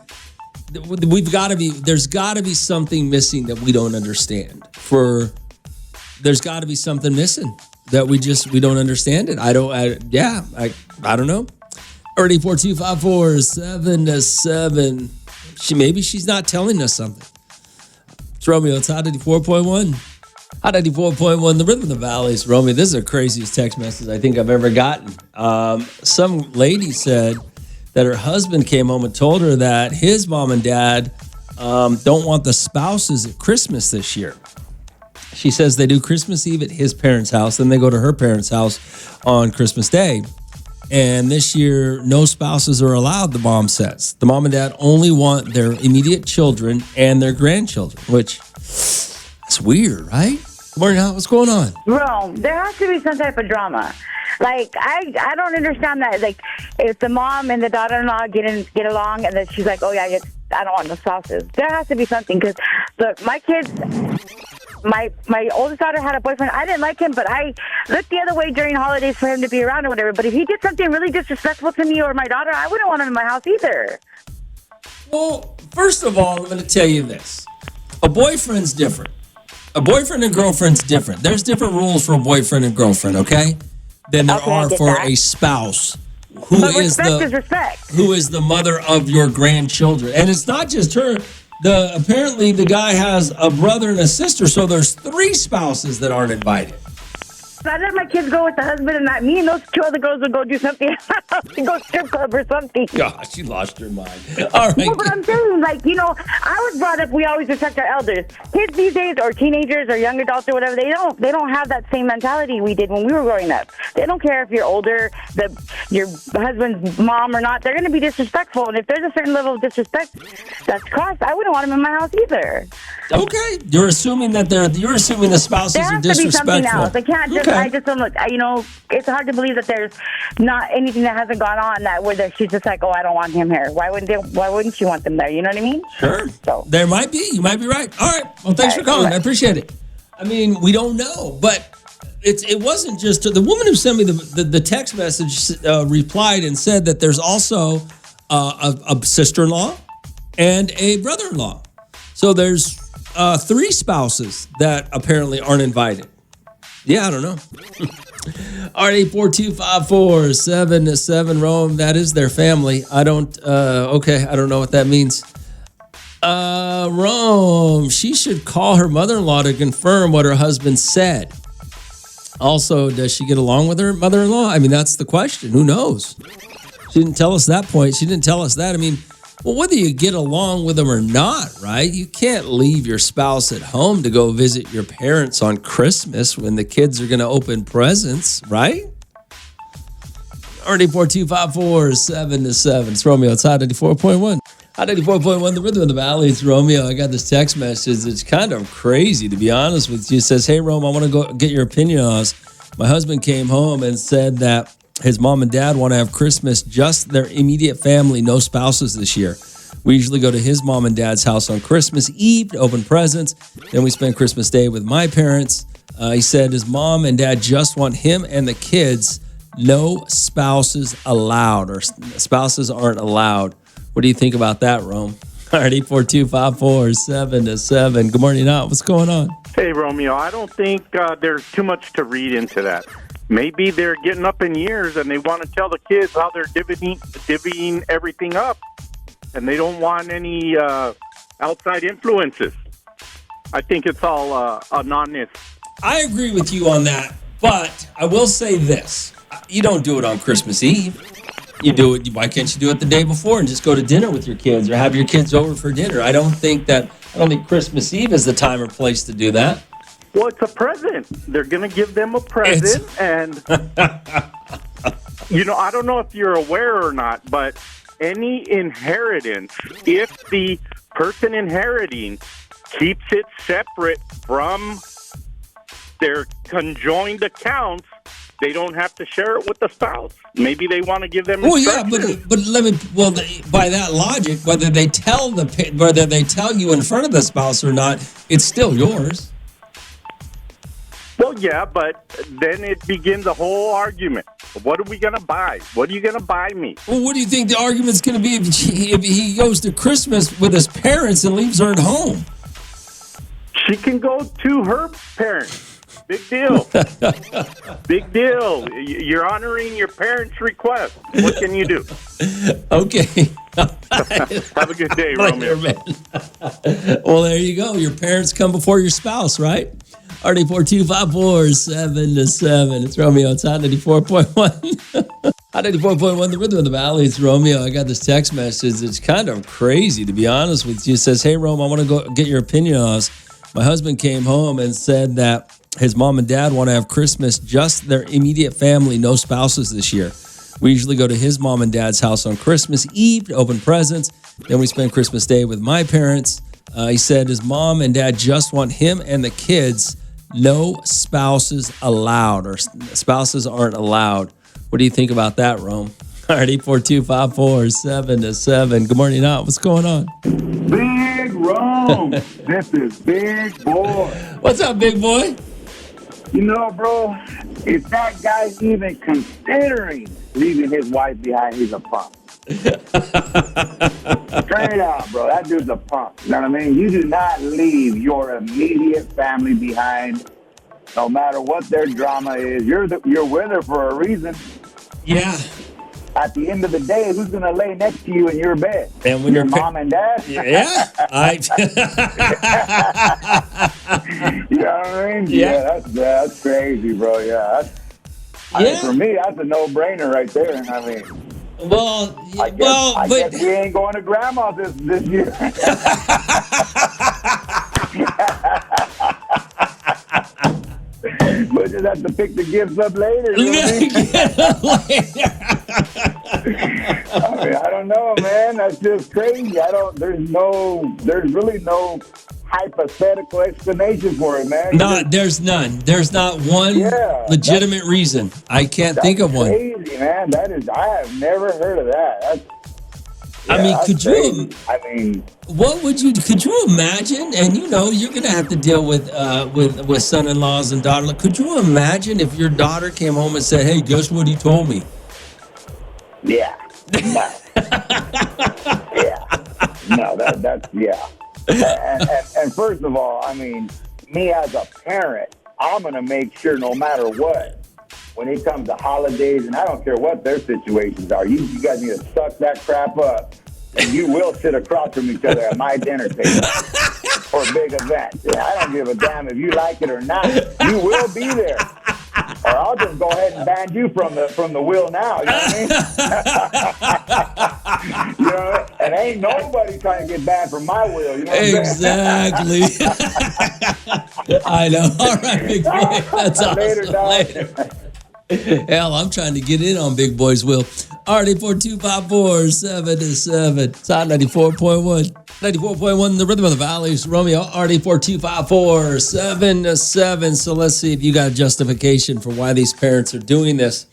there's got to be something missing that we don't understand. There's got to be something missing that we don't understand it. I don't know. 34254-7-7. Maybe she's not telling us something. It's Romeo. It's Hot 94.1. Hot 94.1, the Rhythm of the Valley. It's Romeo. This is the craziest text message I think I've ever gotten. Some lady said that her husband came home and told her that his mom and dad don't want the spouses at Christmas this year. She says they do Christmas Eve at his parents' house, then they go to her parents' house on Christmas Day. And this year, no spouses are allowed, the mom says. The mom and dad only want their immediate children and their grandchildren, which is weird, right? Good morning, Hal. What's going on? Bro, there has to be some type of drama. Like, I don't understand that. Like, if the mom and the daughter-in-law get along, and then she's like, oh, yeah, I don't want no spouses. There has to be something, because, look, my kids... My oldest daughter had a boyfriend. I didn't like him, but I looked the other way during holidays for him to be around or whatever. But if he did something really disrespectful to me or my daughter, I wouldn't want him in my house either. Well, first of all, I'm going to tell you this. A boyfriend's different. A boyfriend and girlfriend's different. There's different rules for a boyfriend and girlfriend, okay? Than there are for a spouse. But respect is respect. Who is the mother of your grandchildren. And it's not just her. Apparently the guy has a brother and a sister, so there's 3 spouses that aren't invited. I let my kids go with the husband and not me, and those 2 other girls would go do something, go strip club or something. Gosh, you lost your mind. All right. No, but I'm saying, like, I was brought up, we always respect our elders. Kids these days, or teenagers, or young adults, or whatever, they don't have that same mentality we did when we were growing up. They don't care if you're older, your husband's mom or not. They're going to be disrespectful, and if there's a certain level of disrespect that's crossed, I wouldn't want them in my house either. Okay, you're assuming the spouses are disrespectful. There has to be something else. I can't just. Okay. I just don't look. It's hard to believe that there's not anything that hasn't gone on she's just like, oh, I don't want him here. Why wouldn't she want them there? You know what I mean? Sure. So there might be. You might be right. All right. Well, thanks for calling. I appreciate it. I mean, we don't know, but it wasn't just the woman who sent me the text message replied and said that there's also a sister-in-law and a brother-in-law. So there's 3 spouses that apparently aren't invited. Yeah, I don't know. All right, 84254-7-7, Rome. That is their family. I don't know what that means. Rome, she should call her mother-in-law to confirm what her husband said. Also, does she get along with her mother-in-law? I mean, that's the question. Who knows? She didn't tell us that point. She didn't tell us that. I mean, well, whether you get along with them or not, right? You can't leave your spouse at home to go visit your parents on Christmas when the kids are going to open presents, right? 44254-7-7. It's Romeo. It's Hot 94.1. Hot 94.1, the Rhythm of the Valley. It's Romeo. I got this text message. It's kind of crazy, to be honest with you. It says, hey, Rome, I want to go get your opinion on this. My husband came home and said that his mom and dad want to have Christmas, just their immediate family, no spouses this year. We usually go to his mom and dad's house on Christmas Eve to open presents. Then we spend Christmas Day with my parents. He said his mom and dad just want him and the kids, no spouses allowed, or spouses aren't allowed. What do you think about that, Rome? All right, 84254-7-7. Good morning, Nat. What's going on? Hey, Romeo. I don't think there's too much to read into that. Maybe they're getting up in years and they want to tell the kids how they're divvying everything up, and they don't want any outside influences. I think it's all a non-this. I agree with you on that, but I will say this. You don't do it on Christmas Eve. You do it. Why can't you do it the day before and just go to dinner with your kids or have your kids over for dinner? I don't think Christmas Eve is the time or place to do that. Well, it's a present. They're going to give them a present. And, I don't know if you're aware or not, but any inheritance, if the person inheriting keeps it separate from they're conjoined accounts, they don't have to share it with the spouse. Maybe they want to give them Well, yeah, instructions. but by that logic, whether they tell you in front of the spouse or not, it's still yours. Well, yeah, but then it begins a whole argument. What are we going to buy? What are you going to buy me? Well, what do you think the argument's going to be if he goes to Christmas with his parents and leaves her at home? She can go to her parents. Big deal. Big deal. You're honoring your parents' request. What can you do? Okay. Have a good day, Romeo. Man. Well, there you go. Your parents come before your spouse, right? RD42547-7. It's Romeo. It's Hot 94.1. Hot 94.1, the rhythm of the valley. It's Romeo. I got this text message. It's kind of crazy, to be honest with you. It says, hey, Rome, I want to go get your opinion on this. My husband came home and said that his mom and dad want to have Christmas, just their immediate family, no spouses this year. We usually go to his mom and dad's house on Christmas Eve to open presents. Then we spend Christmas Day with my parents. He said his mom and dad just want him and the kids. No spouses allowed, or spouses aren't allowed. What do you think about that, Rome? All right, 842-547-7. Good morning, out. What's going on? Big Rome. This is Big Boy. What's up, big boy? You know, bro, if that guy's even considering leaving his wife behind, he's a punk. Straight out, bro. That dude's a punk. You know what I mean? You do not leave your immediate family behind, no matter what their drama is. You're with her for a reason. Yeah. At the end of the day, who's going to lay next to you in your bed? And when your mom and dad? Yeah. You know what I mean? Yeah. That's crazy, bro. Yeah. I mean, for me, that's a no-brainer right there. I mean, I guess we ain't going to grandma this year. We'll just have to pick the gifts up later. You know what I mean? I don't know, man. That's just crazy. There's really no hypothetical explanation for it, man. No, there's none. There's not one legitimate reason. I can't think of one. That's crazy, man. I have never heard of that. Could you imagine? And you're gonna have to deal with son-in-laws and daughter. Could you imagine if your daughter came home and said, "Hey, guess what he told me?" Yeah. No. No, that's. And first of all, I mean, me as a parent, I'm gonna make sure no matter what, when it comes to holidays, and I don't care what their situations are, you guys need to suck that crap up, and you will sit across from each other at my dinner table for big events. And I don't give a damn if you like it or not. You will be there, or I'll just go ahead and ban you from the wheel now. You know what I mean? You know, and ain't nobody trying to get banned from my wheel. You know what Exactly. I know. All right, big boy. That's awesome. Later. Hell, I'm trying to get in on Big Boy's wheel. RD42547-7. It's Hot 94.1. 94.1, the rhythm of the valley. It's Romeo. RD42547-7. So let's see if you got a justification for why these parents are doing this.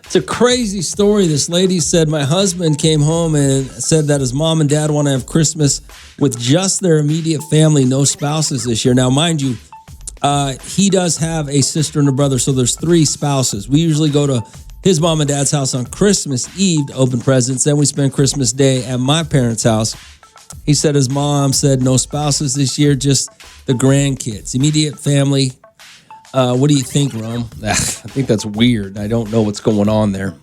It's a crazy story. This lady said, my husband came home and said that his mom and dad want to have Christmas with just their immediate family, no spouses this year. Now, mind you, he does have a sister and a brother, so there's 3 spouses. We usually go to his mom and dad's house on Christmas Eve to open presents. Then we spend Christmas Day at my parents' house. He said his mom said no spouses this year, just the grandkids, immediate family. What do you think, Rome? I think that's weird. I don't know what's going on there.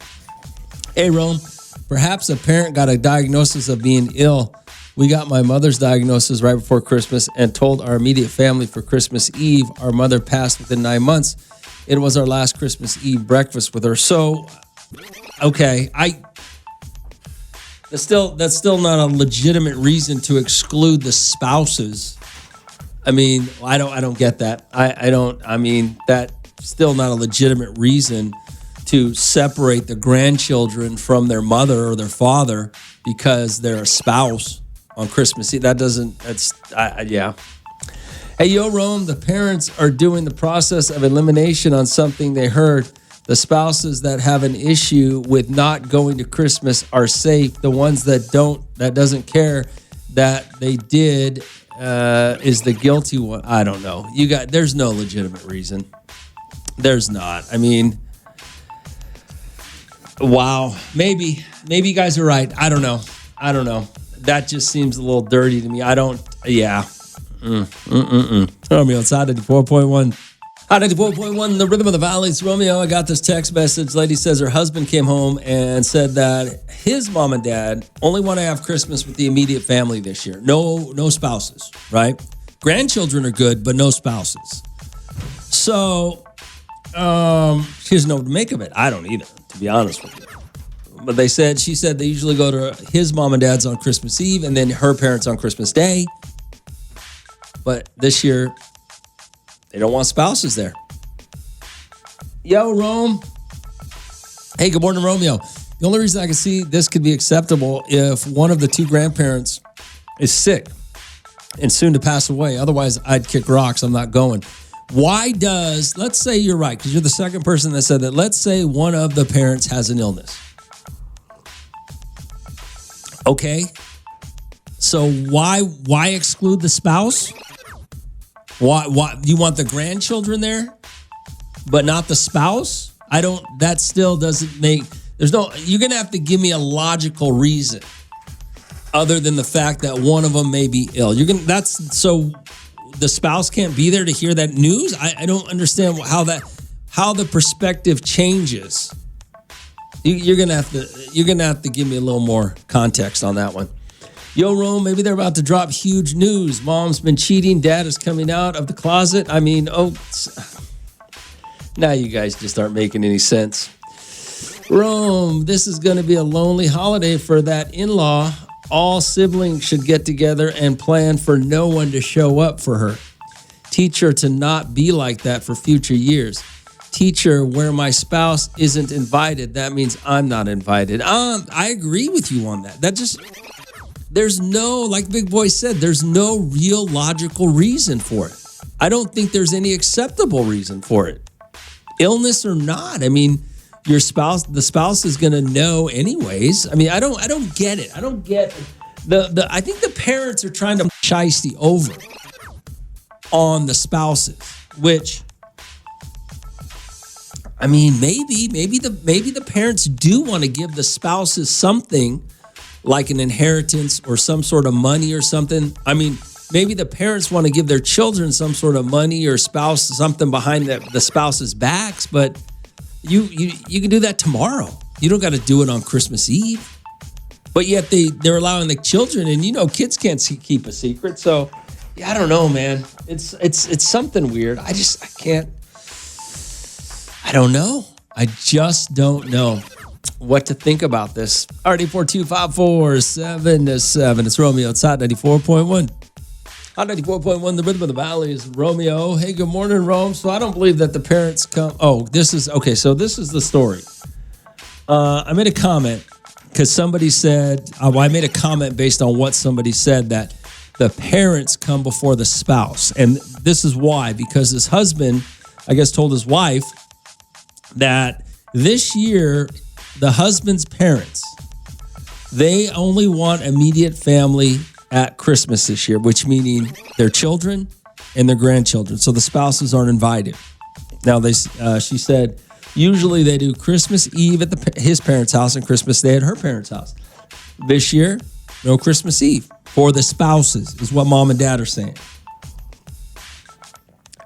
Hey, Rome, perhaps a parent got a diagnosis of being ill. We got my mother's diagnosis right before Christmas and told our immediate family for Christmas Eve. Our mother passed within 9 months. It was our last Christmas Eve breakfast with her. So, okay, that's still not a legitimate reason to exclude the spouses. I mean, I don't get that. I mean, that's still not a legitimate reason to separate the grandchildren from their mother or their father because they're a spouse on Christmas Eve. Yeah. Hey, yo, Rome, the parents are doing the process of elimination on something they heard. The spouses that have an issue with not going to Christmas are safe. The ones that doesn't care that they did is the guilty one. I don't know. There's no legitimate reason. There's not. I mean, wow. Maybe you guys are right. I don't know. That just seems a little dirty to me. Yeah. Romeo, it's hot at 4.1. Hot at 4.1, the rhythm of the valley. It's Romeo. I got this text message. Lady says her husband came home and said that his mom and dad only want to have Christmas with the immediate family this year. No spouses, right? Grandchildren are good, but no spouses. So, she doesn't know what to make of it. I don't either, to be honest with you. But she said they usually go to his mom and dad's on Christmas Eve and then her parents on Christmas Day. But this year, they don't want spouses there. Yo, Rome. Hey, good morning, Romeo. The only reason I can see this could be acceptable if one of the two grandparents is sick and soon to pass away. Otherwise, I'd kick rocks. I'm not going. Let's say you're right, because you're the second person that said that. Let's say one of the parents has an illness. Okay. So why exclude the spouse? Why you want the grandchildren there, but not the spouse? That still doesn't make, you're going to have to give me a logical reason other than the fact that one of them may be ill. So the spouse can't be there to hear that news? I don't understand how the perspective changes. You're going to have to give me a little more context on that one. Yo, Rome, maybe they're about to drop huge news. Mom's been cheating. Dad is coming out of the closet. I mean, now you guys just aren't making any sense. Rome, this is going to be a lonely holiday for that in-law. All siblings should get together and plan for no one to show up for her. Teach her to not be like that for future years. Teach her where my spouse isn't invited. That means I'm not invited. I agree with you on that. There's no, like Big Boy said, there's no real logical reason for it. I don't think there's any acceptable reason for it. Illness or not. I mean, the spouse is going to know anyways. I mean, I don't get it. I don't get I think the parents are trying to shiesty over on the spouses, which, I mean, maybe the parents do want to give the spouses something like an inheritance or some sort of money or something. I mean, maybe the parents want to give their children some sort of money or spouse, something behind the spouse's backs, but you can do that tomorrow. You don't got to do it on Christmas Eve. But yet they're allowing the children, and kids can't keep a secret. So, yeah, I don't know, man. It's something weird. I don't know. I just don't know what to think about this. RD42547-7. It's Romeo. It's Hot 94.1. Hot 94.1, the rhythm of the valley is Romeo. Hey, good morning, Rome. So I don't believe that the parents come. Oh, this is the story. I made a comment because somebody said, I made a comment based on what somebody said, that the parents come before the spouse. And this is why, because his husband, I guess, told his wife that this year, the husband's parents, they only want immediate family at Christmas this year, which meaning their children and their grandchildren. So the spouses aren't invited. Now, she said, usually they do Christmas Eve at his parents' house and Christmas Day at her parents' house. This year, no Christmas Eve for the spouses is what mom and dad are saying.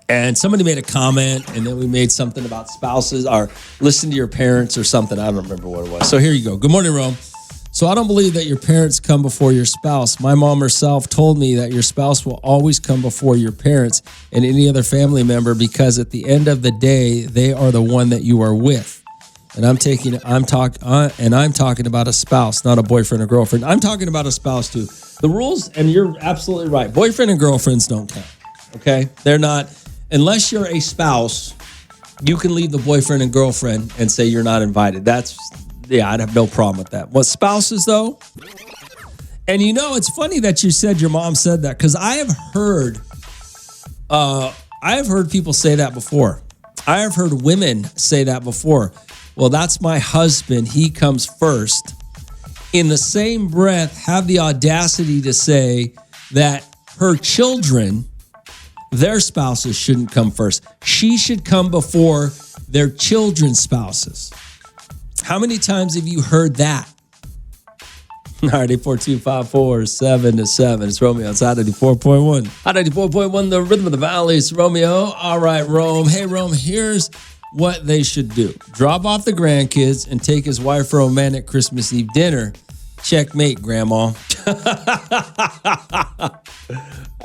And somebody made a comment, and then we made something about spouses or listen to your parents or something. I don't remember what it was. So here you go. Good morning, Rome. So I don't believe that your parents come before your spouse. My mom herself told me that your spouse will always come before your parents and any other family member, because at the end of the day, they are the one that you are with. And I'm talking about a spouse, not a boyfriend or girlfriend. I'm talking about a spouse too. The rules, and you're absolutely right. Boyfriend and girlfriends don't count. Okay, they're not. Unless you're a spouse, you can leave the boyfriend and girlfriend and say you're not invited. I'd have no problem with that. What spouses, though? And it's funny that you said your mom said that, because I have heard I have heard people say that before. I have heard women say that before. Well, that's my husband. He comes first. In the same breath, have the audacity to say that her children, their spouses shouldn't come first. She should come before their children's spouses. How many times have you heard that? All right, 842-547-7. It's Romeo. It's Hot 94.1. Hot 94.1, the rhythm of the valley. It's Romeo. All right, Rome. Hey, Rome, here's what they should do. Drop off the grandkids and take his wife for a romantic Christmas Eve dinner. Checkmate, Grandma.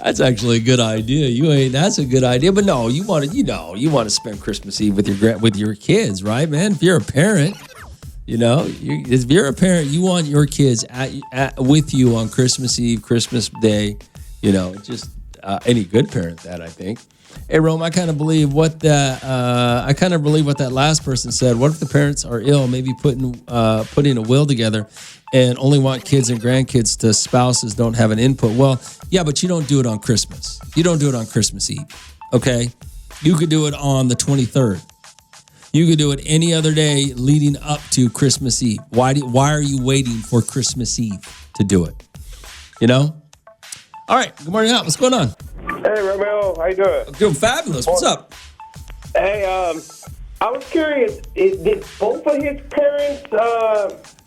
That's actually a good idea. That's a good idea. But no, you want to spend Christmas Eve with your kids, right, man? If you're a parent, if you're a parent, you want your kids with you on Christmas Eve, Christmas Day. Just any good parent that, I think. Hey, Rome, I kind of believe what that last person said. What if the parents are ill? Maybe putting a will together and only want kids and grandkids to spouses don't have an input. Well, yeah, but you don't do it on Christmas. You don't do it on Christmas Eve. Okay, you could do it on the 23rd. You could do it any other day leading up to Christmas Eve. Why are you waiting for Christmas Eve to do it? All right. Good morning, out. What's going on? Hey, Romeo. How you doing? I'm doing fabulous. What's up? Hey, I was curious. Did both of his parents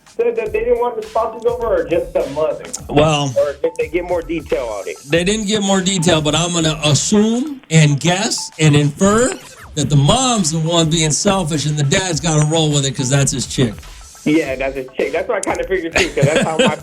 said that they didn't want the spouses over, or just the mother? Well, or did they get more detail on it? They didn't get more detail, but I'm going to assume and guess and infer that the mom's the one being selfish and the dad's got to roll with it because that's his chick. Yeah, that's his chick. That's what I kind of figured too, because that's how my.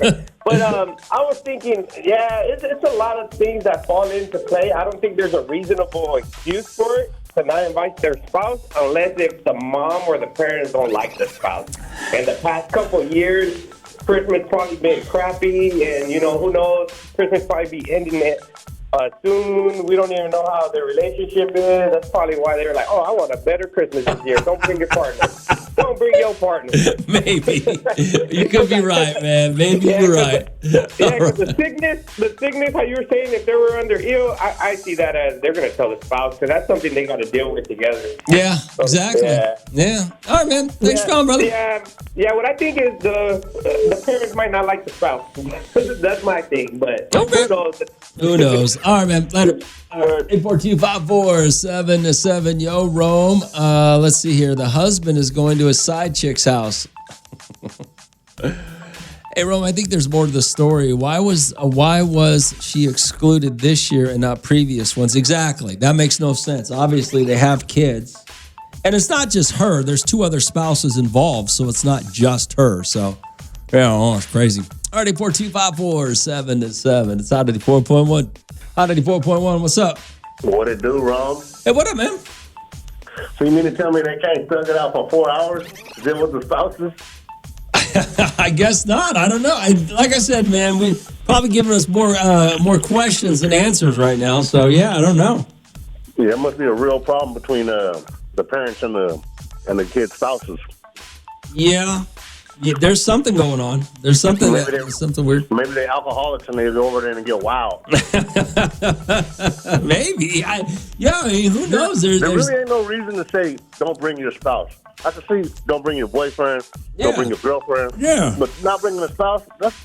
But I was thinking, it's a lot of things that fall into play. I don't think there's a reasonable excuse for it to not invite their spouse, unless if the mom or the parents don't like the spouse. In the past couple of years, Christmas probably been crappy, and who knows, Christmas probably be ending it soon. We don't even know how their relationship is. That's probably why they're like, I want a better Christmas this year. Don't bring your partner. Don't bring your partner. Maybe. You could be right, man. Maybe you're right. Because the sickness, how you were saying, if they were under ill, I see that as they're going to tell the spouse, because that's something they got to deal with together. Yeah, exactly. Yeah. All right, man. Thanks for calling, brother. Yeah, what I think is the parents might not like the spouse. That's my thing, but who knows? All right, man. Later. 842-547-7. Yo, Rome. Let's see here. The husband is going to a side chick's house. Hey, Rome, I think there's more to the story. Why was she excluded this year and not previous ones? Exactly. That makes no sense. Obviously, they have kids. And it's not just her. There's two other spouses involved, so it's not just her. So, it's crazy. All right, 842-547-7. It's Hot 94.1. Hot 94.1, what's up? What it do, Rom? Hey, what up, man? So you mean to tell me they can't thug it out for 4 hours? Is it with the spouses? I guess not. I don't know. Like I said, man, we probably giving us more questions than answers right now. So, I don't know. Yeah, it must be a real problem between the parents and the kids' spouses. Yeah, there's something going on. There's something something weird. Maybe they're alcoholics and they go over there and get wild. Maybe. Who knows? There really ain't no reason to say don't bring your spouse. I can see don't bring your boyfriend, don't bring your girlfriend. Yeah. But not bringing a spouse, that's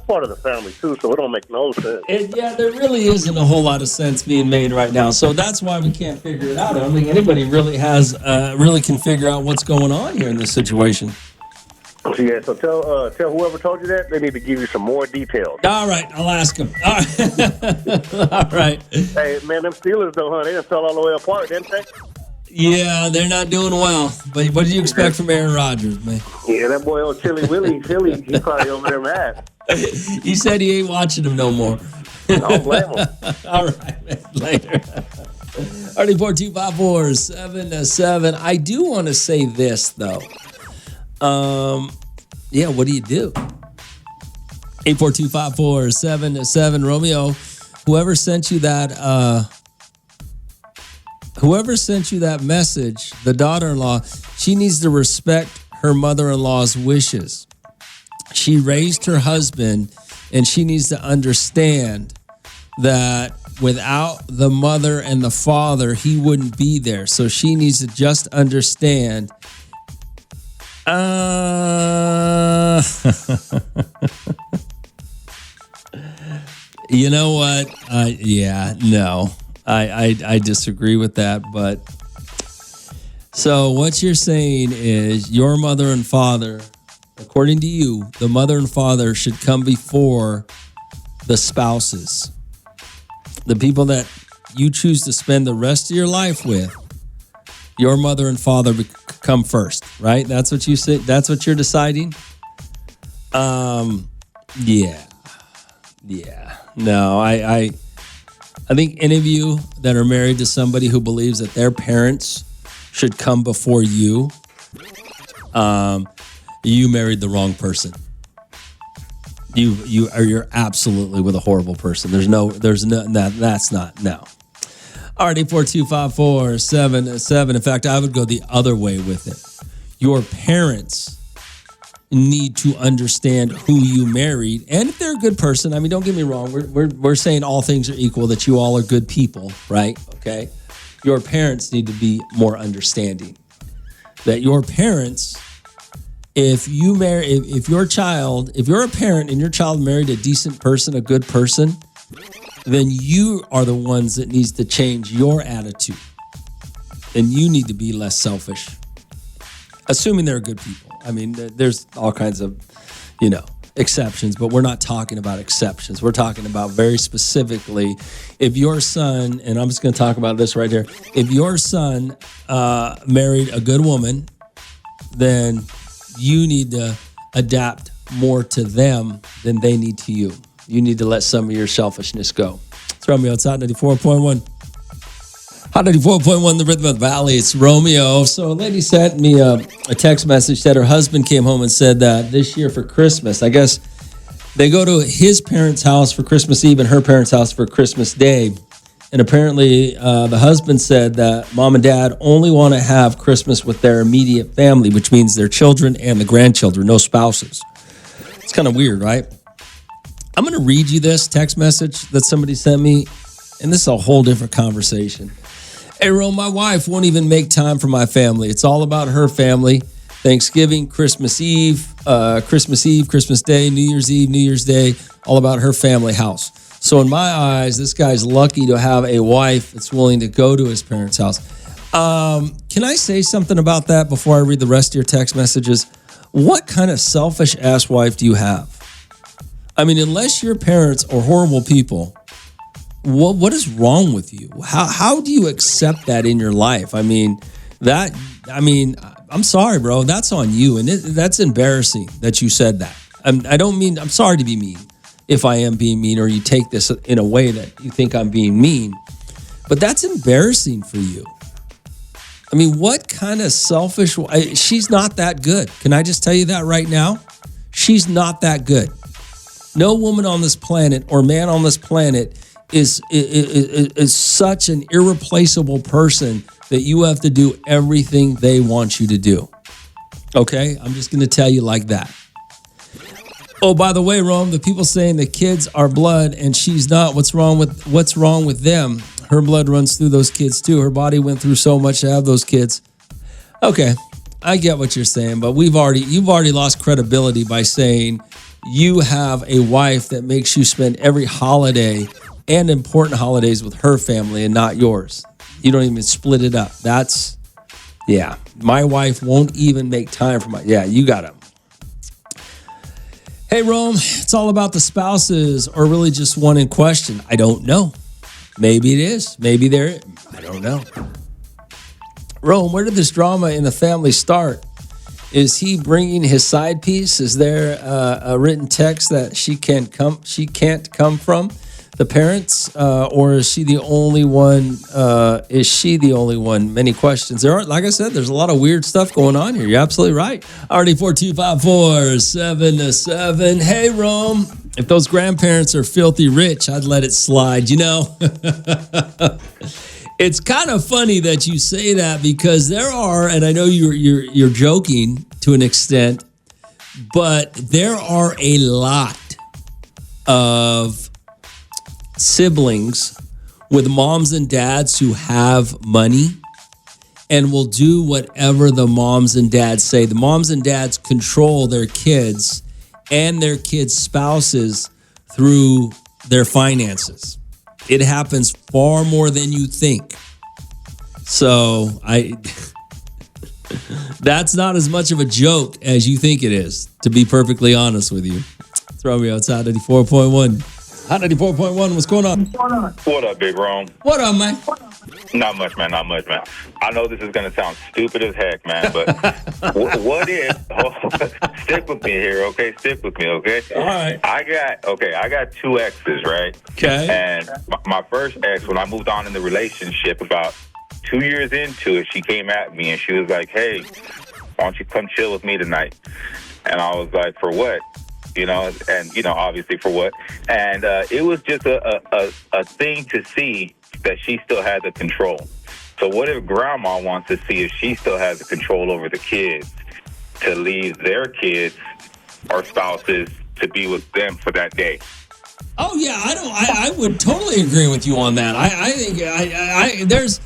part of the family too, so it don't make no sense. There really isn't a whole lot of sense being made right now. So that's why we can't figure it out. I don't think anybody really can figure out what's going on here in this situation. Yeah, so tell whoever told you that, they need to give you some more details. All right, I'll ask them. All right. Hey, man, them Steelers, though, huh? They done fell all the way apart, didn't they? Yeah, they're not doing well. But what do you expect from Aaron Rodgers, man? Yeah, that boy old Chili Willie, Philly, he's probably over there mad. He said he ain't watching them no more. I don't blame him. All right, man, later. 842-547-7. I do want to say this, though. What do you do? 842-547-7. Romeo, whoever sent you that message, the daughter-in-law, she needs to respect her mother-in-law's wishes. She raised her husband, and she needs to understand that without the mother and the father, he wouldn't be there. So she needs to just understand. You know what? No. I disagree with that. But so what you're saying is your mother and father, according to you, the mother and father should come before the spouses. The people that you choose to spend the rest of your life with, your mother and father come first, right? That's what you say. That's what you're deciding. Yeah. No, I think any of you that are married to somebody who believes that their parents should come before you, you married the wrong person. You're absolutely with a horrible person. That's not, no. All right, 842-547-7. In fact, I would go the other way with it. Your parents need to understand who you married, and if they're a good person. I mean, don't get me wrong. We're saying all things are equal, that you all are good people, right? Okay. Your parents need to be more understanding. That your parents, if you're a parent and your child married a decent person, a good person, then you are the ones that needs to change your attitude. And you need to be less selfish. Assuming they're good people. I mean, there's all kinds of, exceptions, but we're not talking about exceptions. We're talking about very specifically, if your son, and I'm just going to talk about this right here, if your son married a good woman, then you need to adapt more to them than they need to you. You need to let some of your selfishness go. It's Romeo. It's Hot 94.1. Hot 94.1, the Rhythm of the Valley. It's Romeo. So a lady sent me a text message that her husband came home and said that this year for Christmas, I guess they go to his parents' house for Christmas Eve and her parents' house for Christmas Day. And apparently the husband said that mom and dad only want to have Christmas with their immediate family, which means their children and the grandchildren, no spouses. It's kind of weird, right? I'm going to read you this text message that somebody sent me, and this is a whole different conversation. Hey, Ro, my wife won't even make time for my family. It's all about her family. Thanksgiving, Christmas Eve, Christmas Day, New Year's Eve, New Year's Day, all about her family house. So in my eyes, this guy's lucky to have a wife that's willing to go to his parents' house. Can I say something about that before I read the rest of your text messages? What kind of selfish-ass wife do you have? I mean, unless your parents are horrible people, what is wrong with you? How do you accept that in your life? I'm sorry, bro. That's on you. And that's embarrassing that you said that. I'm sorry to be mean if I am being mean, or you take this in a way that you think I'm being mean. But that's embarrassing for you. I mean, what kind of selfish... she's not that good. Can I just tell you that right now? She's not that good. No woman on this planet or man on this planet is such an irreplaceable person that you have to do everything they want you to do. Okay? I'm just going to tell you like that. Oh, by the way, Rome, the people saying the kids are blood and she's not, what's wrong with them? Her blood runs through those kids too. Her body went through so much to have those kids. Okay, I get what you're saying, but you've already lost credibility by saying you have a wife that makes you spend every holiday and important holidays with her family and not yours. You don't even split it up. My wife won't even make time for you got it. Hey, Rome, it's all about the spouses or really just one in question. I don't know. Maybe it is. Maybe there. I don't know. Rome, where did this drama in the family start? Is he bringing his side piece? Is there a written text that she can't come from the parents, or is she the only one? Many questions. Like I said, there's a lot of weird stuff going on here. You're absolutely right. Already 4254777. Hey, Rome. If those grandparents are filthy rich, I'd let it slide. It's kind of funny that you say that, because there are, and I know you're joking to an extent, but there are a lot of siblings with moms and dads who have money and will do whatever the moms and dads say. The moms and dads control their kids and their kids' spouses through their finances. It happens far more than you think. So that's not as much of a joke as you think it is, to be perfectly honest with you. It's Romeo outside 94.1. Hot 94.1, what's going on? What up, Big Rome? What up, man? Not much, man. I know this is going to sound stupid as heck, man, but what if... stick with me here, okay? Stick with me, okay? All right. I got 2 exes, right? Okay. And my first ex, when I moved on in the relationship, about 2 years into it, she came at me and she was like, hey, why don't you come chill with me tonight? And I was like, for what? Obviously for what? And it was just a thing to see that she still had the control. So what if grandma wants to see if she still has the control over the kids, to leave their kids or spouses to be with them for that day? Oh yeah, I would totally agree with you on that. I think there's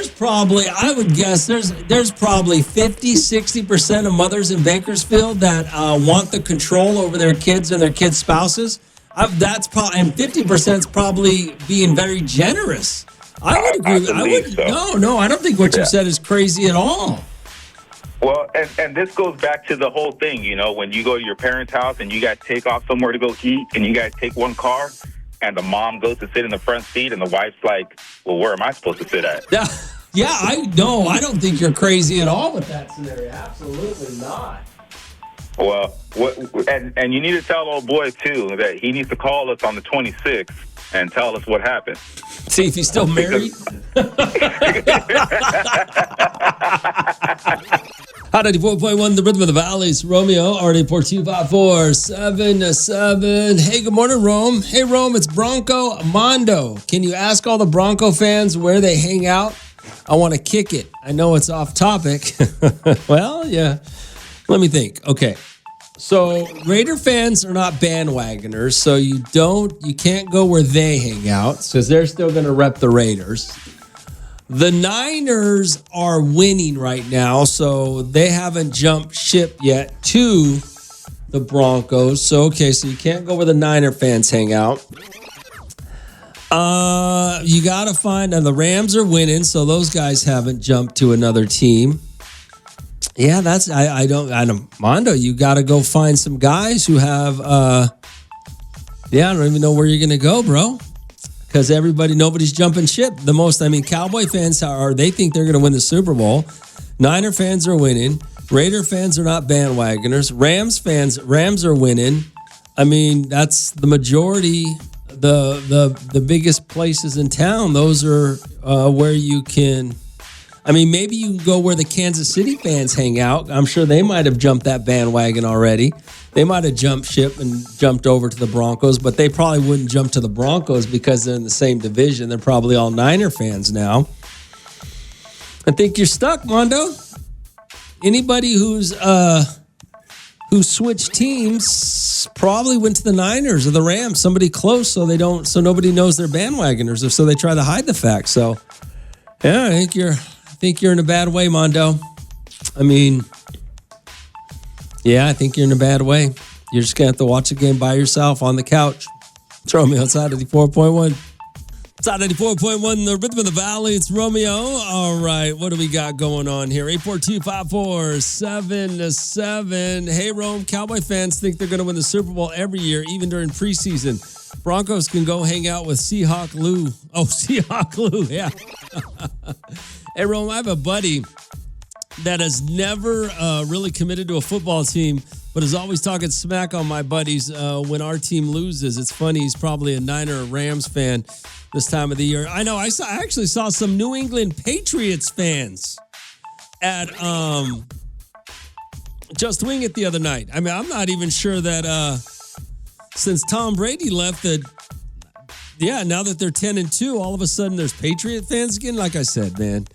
probably, I would guess there's probably 50-60% of mothers in Bakersfield that want the control over their kids and their kids' spouses. That's probably, and 50% is probably being very generous. I would agree. No, I don't think what you said is crazy at all. Well, and this goes back to the whole thing, when you go to your parents' house and you got to take off somewhere to go eat and you got to take one car and the mom goes to sit in the front seat and the wife's like, well, where am I supposed to sit at? Yeah, I don't think you're crazy at all with that scenario. Absolutely not. Well, and you need to tell old boy, too, that he needs to call us on the 26th and tell us what happened. See if he's still married. Hot 94.1, the Rhythm of the Valleys. Romeo, RD4254-7-7. Hey, good morning, Rome. Hey, Rome, it's Bronco Mondo. Can you ask all the Bronco fans where they hang out? I want to kick it. I know it's off topic. Well, yeah. Let me think. Okay. So Raider fans are not bandwagoners, so you can't go where they hang out because they're still going to rep the Raiders. The Niners are winning right now, so they haven't jumped ship yet to the Broncos. So, okay, so you can't go where the Niner fans hang out. You got to find, and the Rams are winning, so those guys haven't jumped to another team. Yeah, I don't, Mondo, you got to go find some guys who have, I don't even know where you're going to go, bro. Because nobody's jumping ship. Cowboy fans they think they're going to win the Super Bowl. Niner fans are winning. Raider fans are not bandwagoners. Rams are winning. That's the majority. The biggest places in town, those are where you can. Maybe you can go where the Kansas City fans hang out. I'm sure they might have jumped that bandwagon already. They might have jumped ship and jumped over to the Broncos, but they probably wouldn't jump to the Broncos because they're in the same division. They're probably all Niner fans now. I think you're stuck, Mondo. Anybody who switched teams probably went to the Niners or the Rams, somebody close, so nobody knows they're bandwagoners, or so they try to hide the fact. So, yeah, I think you're in a bad way, Mondo. Yeah, I think you're in a bad way. You're just going to have to watch the game by yourself on the couch. It's Romeo outside 94.1. Outside 94.1, the Rhythm of the Valley. It's Romeo. All right, what do we got going on here? 842-54-7-7. Hey, Rome, Cowboy fans think they're going to win the Super Bowl every year, even during preseason. Broncos can go hang out with Seahawk Lou. Oh, Seahawk Lou, yeah. Hey, Rome, I have a buddy that has never really committed to a football team, but is always talking smack on my buddies when our team loses. It's funny, he's probably a Niner or Rams fan this time of the year. I know, I actually saw some New England Patriots fans at Just Wing It the other night. I'm not even sure that since Tom Brady left that, now that they're 10-2, all of a sudden there's Patriot fans again. Like I said, man.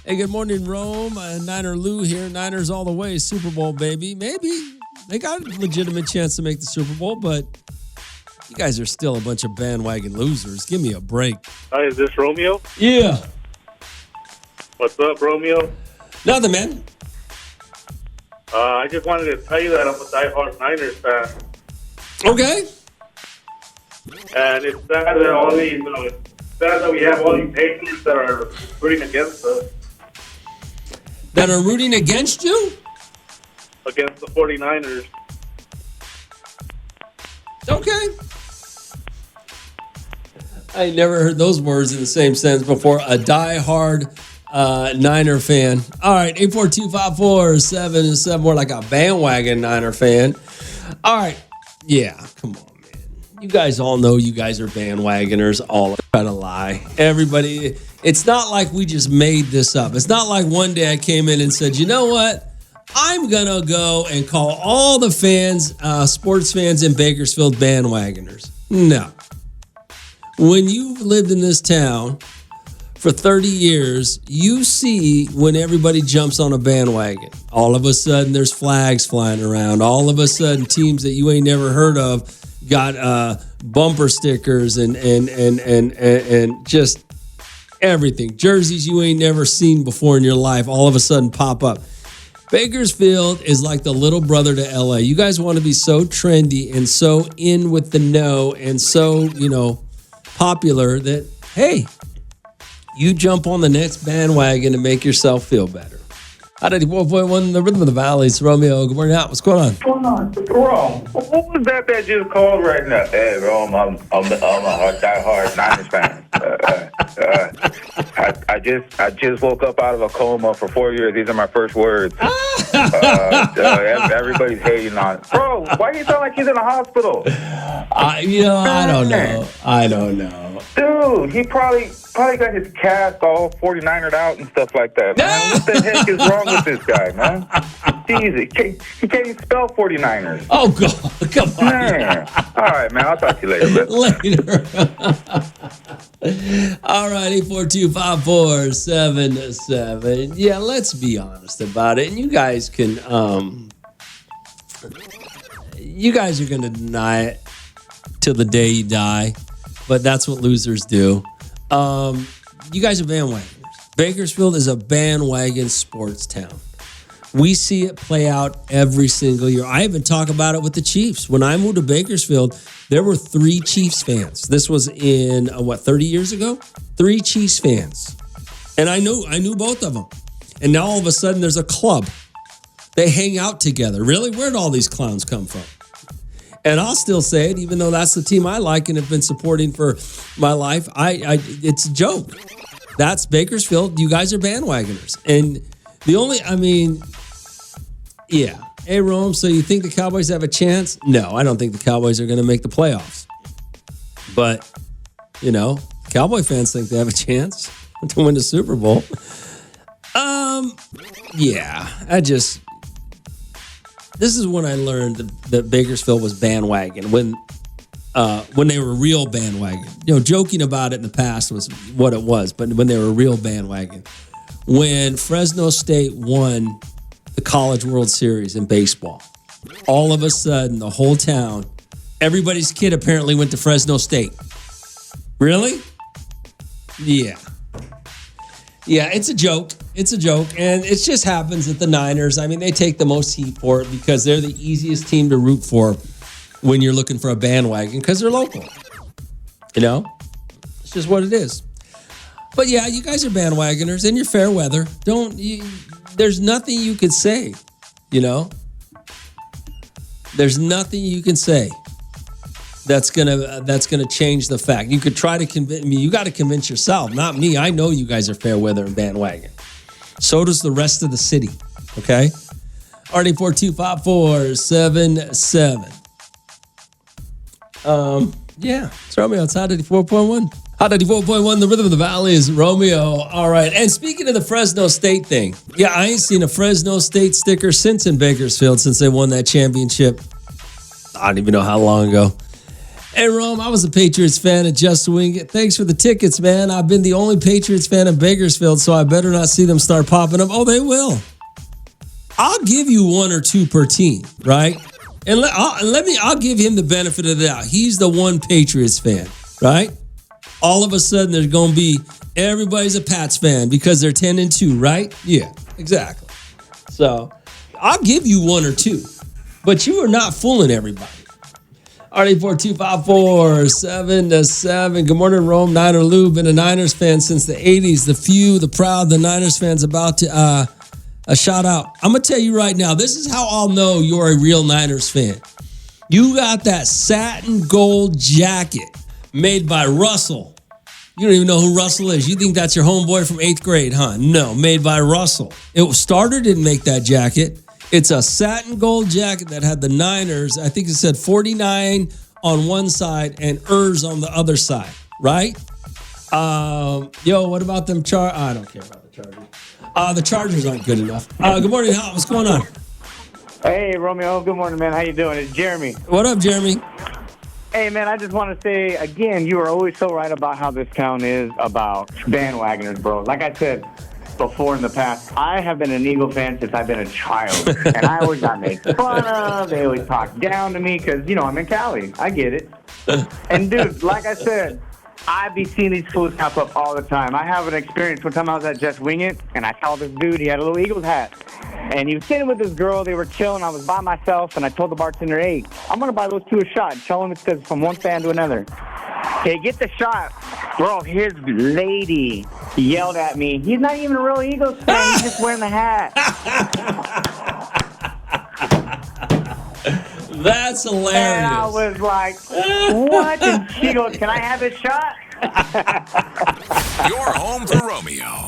Hey, good morning, Rome. Niner Lou here. Niners all the way. Super Bowl, baby. Maybe. They got a legitimate chance to make the Super Bowl, but You guys are still a bunch of bandwagon losers. Give me a break. Hi, is this Romeo? Yeah. What's up, Romeo? Nothing, man. I just wanted to tell you that I'm a diehard Niners fan. Okay. And it's sad that we have all these Patriots that are rooting against us, That are rooting against you? against the 49ers. Okay. I never heard those words in the same sentence before. A diehard Niner fan. All right, 842-547-7, more like a bandwagon Niner fan. All right. Yeah, come on, man. You guys all know you guys are bandwagoners. All trying to lie. Everybody, it's not like we just made this up. It's not like one day I came in and said, you know what? I'm going to go and call all the fans, sports fans in Bakersfield bandwagoners. No. When you've lived in this town for 30 years, you see when everybody jumps on a bandwagon. All of a sudden, there's flags flying around. All of a sudden, teams that you ain't never heard of got bumper stickers and just everything. Jerseys you ain't never seen before in your life all of a sudden pop up. Bakersfield is like the little brother to LA. You guys want to be so trendy and so in with the know and so, popular that, hey, you jump on the next bandwagon to make yourself feel better. 94.1, the Rhythm of the Valley. It's Romeo. Good morning out. What's going on? Rome, what was that just called right now? Hey, Rome, I'm a diehard Niners fan. I just woke up out of a coma for 4 years. These are my first words. Everybody's hating on it. Bro, why do you sound like he's in the hospital? I don't know. I don't know. Dude, he probably got his cast all 49ered out and stuff like that, man. What the heck is wrong with this guy, man? Jesus, he can't even spell 49ers. Oh, God. Come on. Man. All right, man. I'll talk to you later, man. Later. All right, 842-547-7. Yeah, let's be honest about it. And you guys can, you guys are going to deny it till the day you die, but that's what losers do. You guys are bandwagoners. Bakersfield is a bandwagon sports town. We see it play out every single year. I even talk about it with the Chiefs. When I moved to Bakersfield, there were 3 Chiefs fans. This was in, 30 years ago? 3 Chiefs fans. And I knew both of them. And now all of a sudden there's a club. They hang out together. Really? Where'd all these clowns come from? And I'll still say it, even though that's the team I like and have been supporting for my life. It's a joke. That's Bakersfield. You guys are bandwagoners. And yeah. Hey, Rome, so you think the Cowboys have a chance? No, I don't think the Cowboys are going to make the playoffs. But, Cowboy fans think they have a chance to win the Super Bowl. Yeah, this is when I learned that Bakersfield was bandwagon, when they were real bandwagon. Joking about it in the past was what it was, but when they were real bandwagon. When Fresno State won the College World Series in baseball, all of a sudden, the whole town, everybody's kid apparently went to Fresno State. Really? Yeah. Yeah, it's a joke. It's a joke. And it just happens that the Niners, they take the most heat for it because they're the easiest team to root for when you're looking for a bandwagon because they're local. It's just what it is. But yeah, you guys are bandwagoners and you're fair weather. There's nothing you could say, There's nothing you can say that's gonna change the fact. You could try to convince me. You got to convince yourself, not me. I know you guys are fair weather and bandwagon. So does the rest of the city. Okay. RD42547. Yeah, it's Romeo. It's Hot 94.1. Hot 94.1, the Rhythm of the Valley is Romeo. All right. And speaking of the Fresno State thing, yeah, I ain't seen a Fresno State sticker since in Bakersfield since they won that championship. I don't even know how long ago. Hey, Rome, I was a Patriots fan at Just Wing It. Thanks for the tickets, man. I've been the only Patriots fan in Bakersfield, so I better not see them start popping up. Oh, they will. I'll give you 1 or 2 per team, right? And I'll give him the benefit of the doubt. He's the one Patriots fan, right? All of a sudden, there's going to be everybody's a Pats fan because they're 10-2, right? Yeah, exactly. So I'll give you one or two, but you are not fooling everybody. RD4254-7-7. Good morning, Rome. Niner Lou. Been a Niners fan since the 80s. The few, the proud, the Niners fans about to a shout out. I'm going to tell you right now, this is how I'll know you're a real Niners fan. You got that satin gold jacket made by Russell. You don't even know who Russell is. You think that's your homeboy from 8th grade, huh? No, made by Russell. Starter didn't make that jacket. It's a satin gold jacket that had the Niners. I think it said 49 on one side and Ers on the other side, right? What about them I don't care about the Chargers. The Chargers aren't good enough. Good morning, Hal. What's going on? Hey, Romeo. Good morning, man. How you doing? It's Jeremy. What up, Jeremy? Hey, man, I just want to say, again, you are always so right about how this town is about bandwagoners, bro. Like I said before in the past, I have been an Eagle fan since I've been a child. And I always got made fun of. They always talk down to me because, I'm in Cali. I get it. And, dude, like I said, I be seeing these fools pop up all the time. I have an experience. One time I was at Just Wing It, and I saw this dude. He had a little Eagles hat. And he was sitting with this girl. They were chilling. I was by myself, and I told the bartender, hey, I'm going to buy those two a shot. Tell him it's because from one fan to another. Okay, get the shot. Bro, his lady yelled at me. He's not even a real Eagles fan. He's just wearing the hat. That's hilarious. And I was like, what? And she goes, can I have this shot? You're home for Romeo.